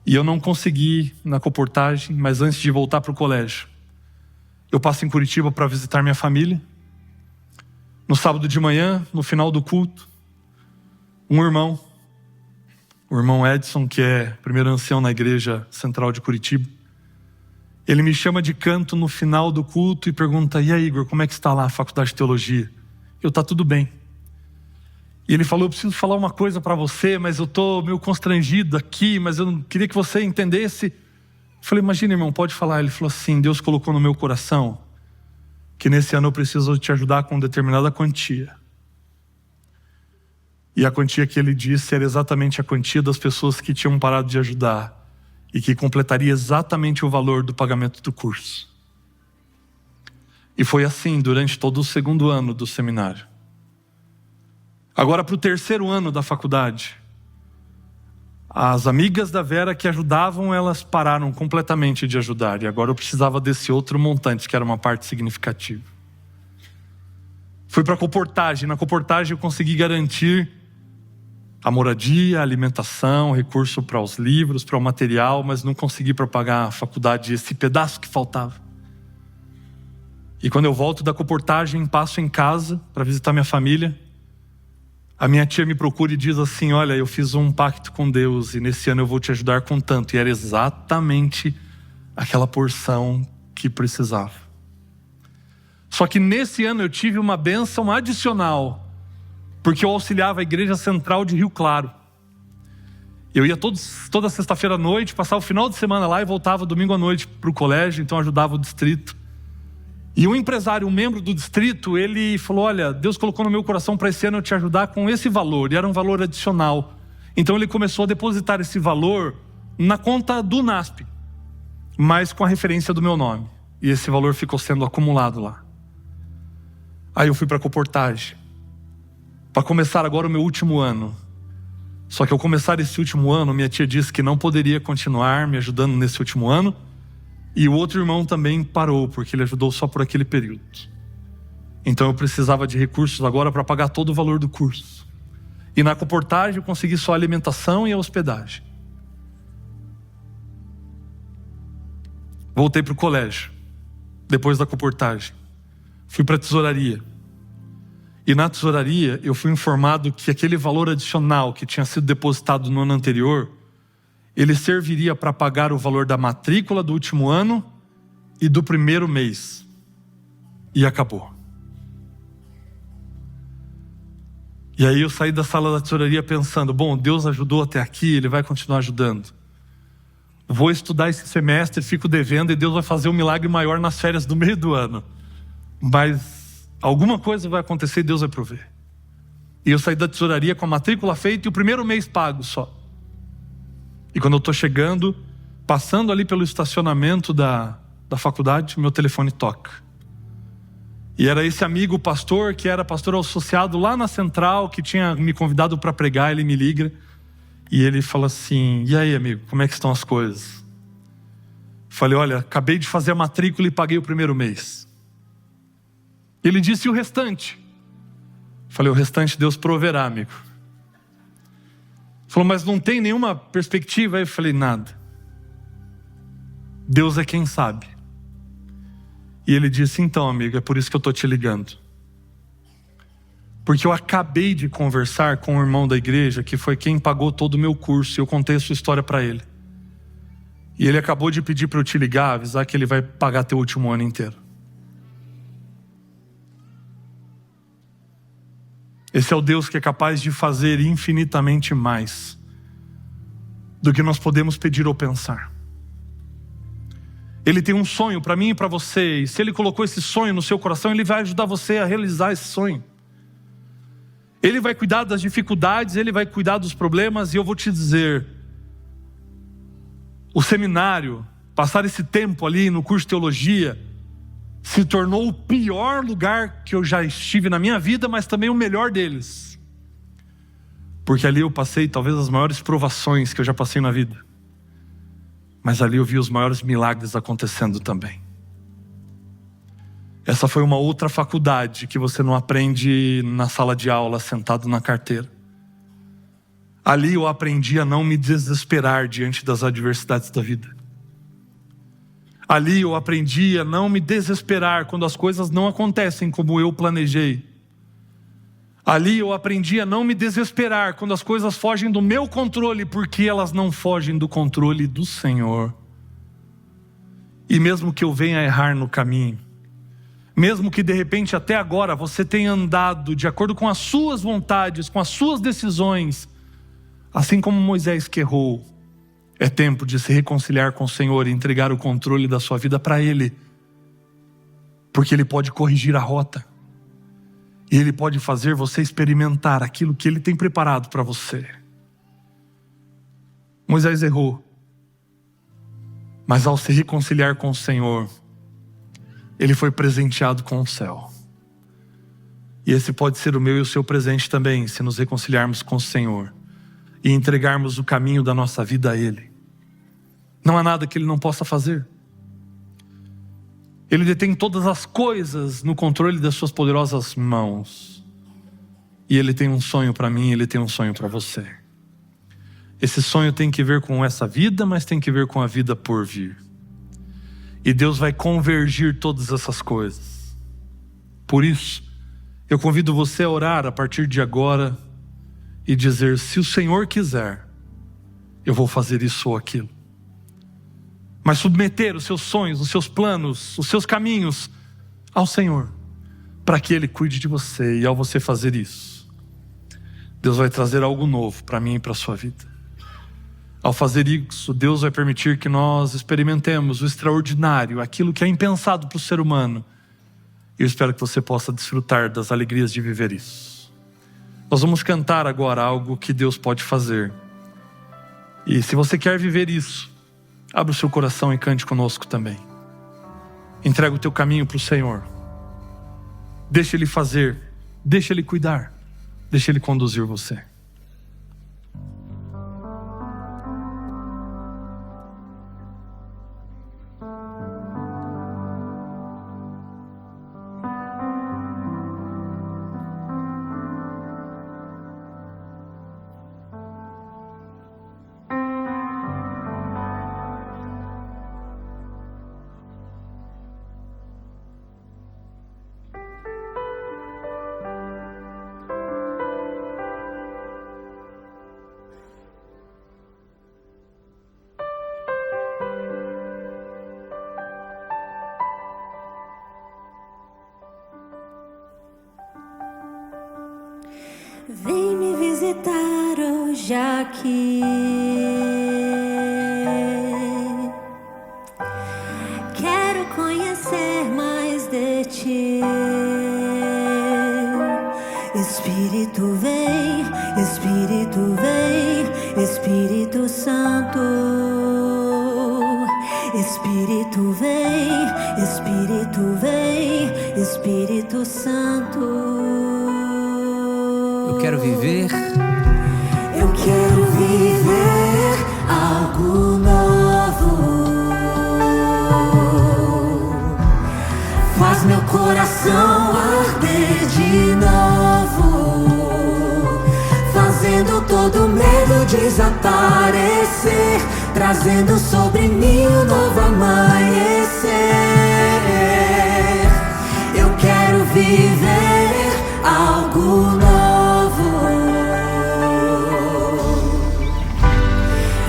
E eu não consegui na comportagem, mas antes de voltar para o colégio, eu passo em Curitiba para visitar minha família. No sábado de manhã, no final do culto, o irmão Edson, que é primeiro ancião na igreja central de Curitiba, ele me chama de canto no final do culto e pergunta: e aí, Igor, como é que está lá a faculdade de teologia? Tá tudo bem. E ele falou: eu preciso falar uma coisa para você, mas eu estou meio constrangido aqui, mas eu não queria que você entendesse. Eu falei: imagina, irmão, pode falar. Ele falou assim: Deus colocou no meu coração que nesse ano eu preciso te ajudar com determinada quantia. E a quantia que ele disse era exatamente a quantia das pessoas que tinham parado de ajudar e que completaria exatamente o valor do pagamento do curso. E foi assim durante todo o segundo ano do seminário. Agora, para o terceiro ano da faculdade, as amigas da Vera que ajudavam, elas pararam completamente de ajudar. E agora eu precisava desse outro montante, que era uma parte significativa. Fui para a comportagem. Na comportagem eu consegui garantir a moradia, a alimentação, recurso para os livros, para o material, mas não consegui para pagar a faculdade, esse pedaço que faltava. E quando eu volto da comportagem, passo em casa para visitar minha família, a minha tia me procura e diz assim: olha, eu fiz um pacto com Deus e nesse ano eu vou te ajudar com tanto. E era exatamente aquela porção que precisava. Só que nesse ano eu tive uma bênção adicional, porque eu auxiliava a igreja central de Rio Claro. Eu ia toda sexta-feira à noite, passava o final de semana lá e voltava domingo à noite para o colégio, então ajudava o distrito. E um empresário, um membro do distrito, ele falou: olha, Deus colocou no meu coração para esse ano eu te ajudar com esse valor, e era um valor adicional. Então ele começou a depositar esse valor na conta do NASP, mas com a referência do meu nome. E esse valor ficou sendo acumulado lá. Aí eu fui para a comportagem, para começar agora o meu último ano. Só que ao começar esse último ano, minha tia disse que não poderia continuar me ajudando nesse último ano. E o outro irmão também parou, porque ele ajudou só por aquele período. Então eu precisava de recursos agora para pagar todo o valor do curso. E na comportagem eu consegui só a alimentação e a hospedagem. Voltei para o colégio, depois da comportagem. Fui para a tesouraria. E na tesouraria eu fui informado que aquele valor adicional que tinha sido depositado no ano anterior, ele serviria para pagar o valor da matrícula do último ano e do primeiro mês. E acabou. E aí eu saí da sala da tesouraria pensando: bom, Deus ajudou até aqui, Ele vai continuar ajudando. Vou estudar esse semestre, fico devendo e Deus vai fazer um milagre maior nas férias do meio do ano. Mas alguma coisa vai acontecer e Deus vai prover. E eu saí da tesouraria com a matrícula feita e o primeiro mês pago só. E quando eu estou chegando, passando ali pelo estacionamento da faculdade, meu telefone toca. E era esse amigo pastor, que era pastor associado lá na central, que tinha me convidado para pregar. Ele me liga e ele fala assim: e aí, amigo, como é que estão as coisas? Falei: olha, acabei de fazer a matrícula e paguei o primeiro mês. Ele disse: e o restante? Falei: o restante Deus proverá, amigo. Falou: mas não tem nenhuma perspectiva? Aí eu falei: nada. Deus é quem sabe. E ele disse: então, amigo, é por isso que eu estou te ligando. Porque eu acabei de conversar com um irmão da igreja, que foi quem pagou todo o meu curso, e eu contei a sua história para ele. E ele acabou de pedir para eu te ligar, avisar que ele vai pagar teu último ano inteiro. Esse é o Deus que é capaz de fazer infinitamente mais do que nós podemos pedir ou pensar. Ele tem um sonho para mim e para você, e se Ele colocou esse sonho no seu coração, Ele vai ajudar você a realizar esse sonho. Ele vai cuidar das dificuldades, Ele vai cuidar dos problemas, e eu vou te dizer, o seminário, passar esse tempo ali no curso de teologia, se tornou o pior lugar que eu já estive na minha vida, mas também o melhor deles. Porque ali eu passei talvez as maiores provações que eu já passei na vida. Mas ali eu vi os maiores milagres acontecendo também. Essa foi uma outra faculdade que você não aprende na sala de aula, sentado na carteira. Ali eu aprendi a não me desesperar diante das adversidades da vida. Ali eu aprendi a não me desesperar quando as coisas não acontecem como eu planejei. Ali eu aprendi a não me desesperar quando as coisas fogem do meu controle, porque elas não fogem do controle do Senhor. E mesmo que eu venha a errar no caminho, mesmo que de repente até agora você tenha andado de acordo com as suas vontades, com as suas decisões, assim como Moisés que errou, é tempo de se reconciliar com o Senhor e entregar o controle da sua vida para Ele. Porque Ele pode corrigir a rota. E Ele pode fazer você experimentar aquilo que Ele tem preparado para você. Moisés errou. Mas ao se reconciliar com o Senhor, ele foi presenteado com o céu. E esse pode ser o meu e o seu presente também, se nos reconciliarmos com o Senhor e entregarmos o caminho da nossa vida a Ele. Não há nada que Ele não possa fazer. Ele detém todas as coisas no controle das suas poderosas mãos. E Ele tem um sonho para mim, Ele tem um sonho para você. Esse sonho tem que ver com essa vida, mas tem que ver com a vida por vir. E Deus vai convergir todas essas coisas. Por isso, eu convido você a orar a partir de agora e dizer: se o Senhor quiser, eu vou fazer isso ou aquilo. Mas submeter os seus sonhos, os seus planos, os seus caminhos ao Senhor, para que Ele cuide de você. E ao você fazer isso, Deus vai trazer algo novo para mim e para a sua vida. Ao fazer isso, Deus vai permitir que nós experimentemos o extraordinário, aquilo que é impensado para o ser humano. E eu espero que você possa desfrutar das alegrias de viver isso. Nós vamos cantar agora algo que Deus pode fazer. E se você quer viver isso, abra o seu coração e cante conosco também. Entrega o teu caminho para o Senhor. Deixa Ele fazer, deixa Ele cuidar, deixa Ele conduzir você. Vem me visitar hoje aqui. Quero conhecer mais de ti. Espírito vem, Espírito vem, Espírito Santo Espírito vem, Espírito vem, Espírito Santo. Eu quero viver. Eu quero viver algo novo. Faz meu coração arder de novo, fazendo todo medo desaparecer, trazendo sobre mim um novo amanhecer. Eu quero viver algo novo.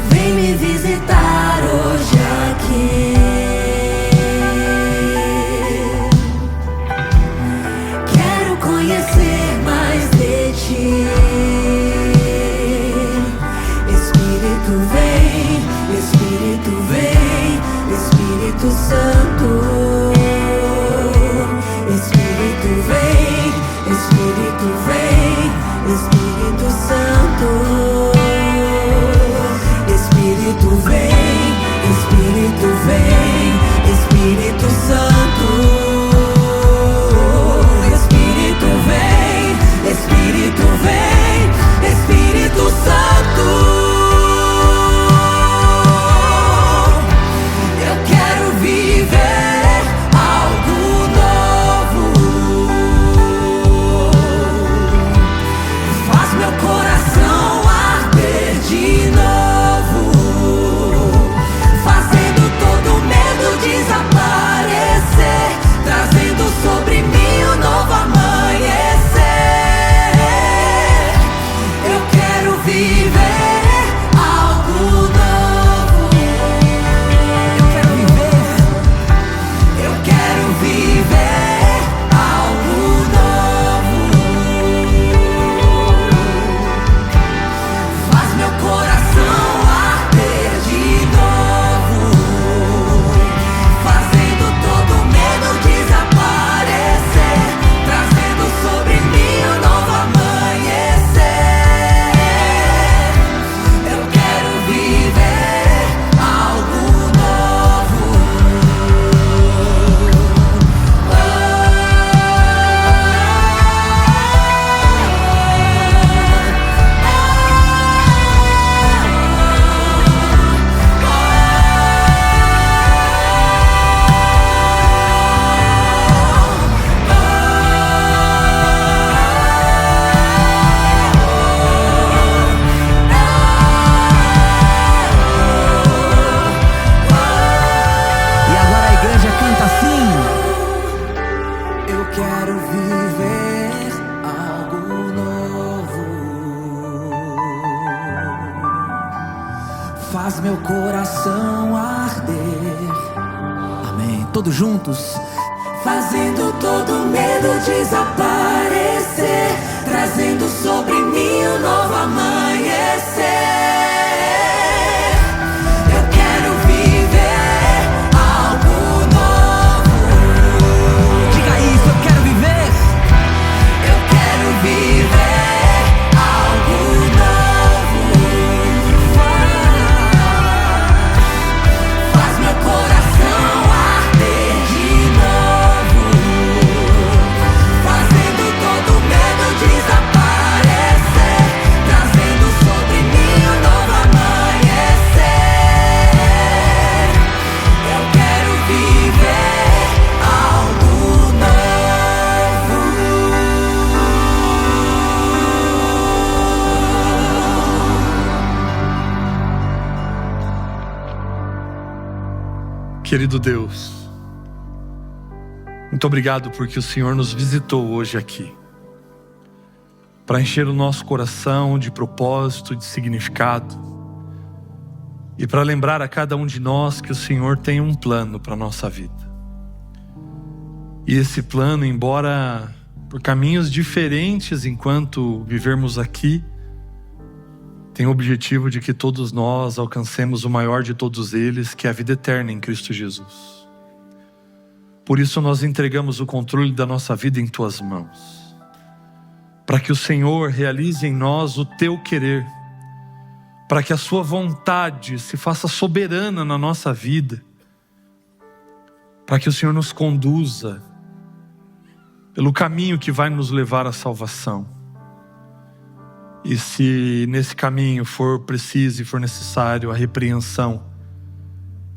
Vem me visitar hoje aqui. Quero conhecer mais de ti. Espírito vem, Espírito vem, Espírito Santo. Espírito vem, Espírito vem, Espírito Santo. Espírito vem, Espírito vem, Espírito Santo. Espírito vem, Espírito vem, Espírito Santo. Eu quero viver algo novo. Faz meu coração arder de novo, fazendo todo medo desaparecer, trazendo sobre mim um novo amanhecer. Eu quero viver algo novo. Eu quero viver. Eu quero viver algo novo. Faz meu coração arder de novo, fazendo todo medo desaparecer, trazendo sobre mim um novo amanhecer. Eu quero viver algo novo. E agora a igreja canta assim. Eu quero viver algo novo. Faz meu coração arder. Amém. Todos juntos. Fazendo todo medo desaparecer, trazendo sobre mim um novo amanhecer. Eu quero viver algo novo. Diga isso, eu quero viver. Eu quero viver algo novo. Faz meu coração arder de novo, fazendo todo medo desaparecer, trazendo sobre mim um novo amanhecer. Eu quero viver algo novo. Querido Deus, muito obrigado porque o Senhor nos visitou hoje aqui para encher o nosso coração de propósito, de significado e para lembrar a cada um de nós que o Senhor tem um plano para a nossa vida. E esse plano, embora por caminhos diferentes enquanto vivermos aqui, tem o objetivo de que todos nós alcancemos o maior de todos eles, que é a vida eterna em Cristo Jesus. Por isso nós entregamos o controle da nossa vida em Tuas mãos, para que o Senhor realize em nós o Teu querer, para que a Sua vontade se faça soberana na nossa vida para que o Senhor nos conduza pelo caminho que vai nos levar à salvação. E se nesse caminho for preciso e for necessário a repreensão,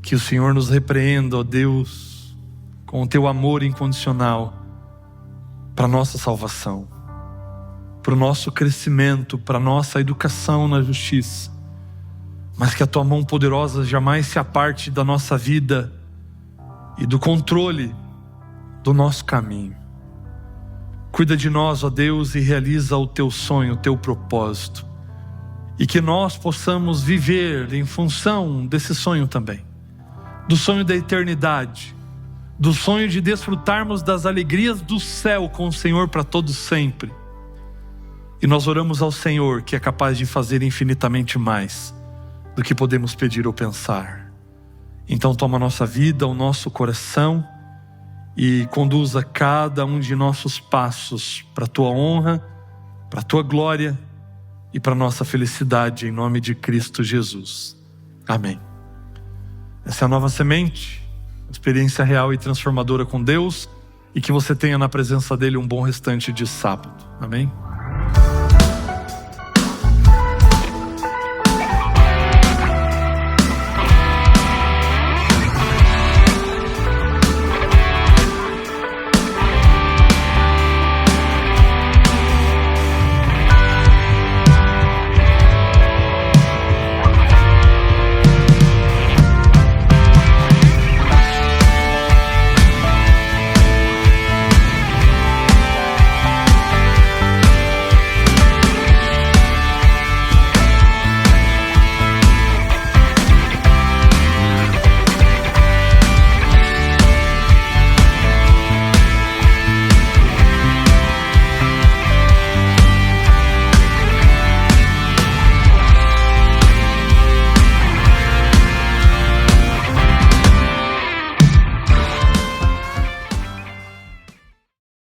que o Senhor nos repreenda, ó Deus, com o teu amor incondicional, para a nossa salvação, para o nosso crescimento, para a nossa educação na justiça. Mas que a tua mão poderosa jamais se aparte da nossa vida e do controle do nosso caminho. Cuida de nós, ó Deus, e realiza o teu sonho, o teu propósito. E que nós possamos viver em função desse sonho também. Do sonho da eternidade. Do sonho de desfrutarmos das alegrias do céu com o Senhor para todos sempre. E nós oramos ao Senhor, que é capaz de fazer infinitamente mais do que podemos pedir ou pensar. Então toma a nossa vida, o nosso coração, e conduza cada um de nossos passos para a tua honra, para a tua glória e para a nossa felicidade, em nome de Cristo Jesus. Amém. Essa é a Nova Semente, experiência real e transformadora com Deus, e que você tenha na presença dele um bom restante de sábado. Amém.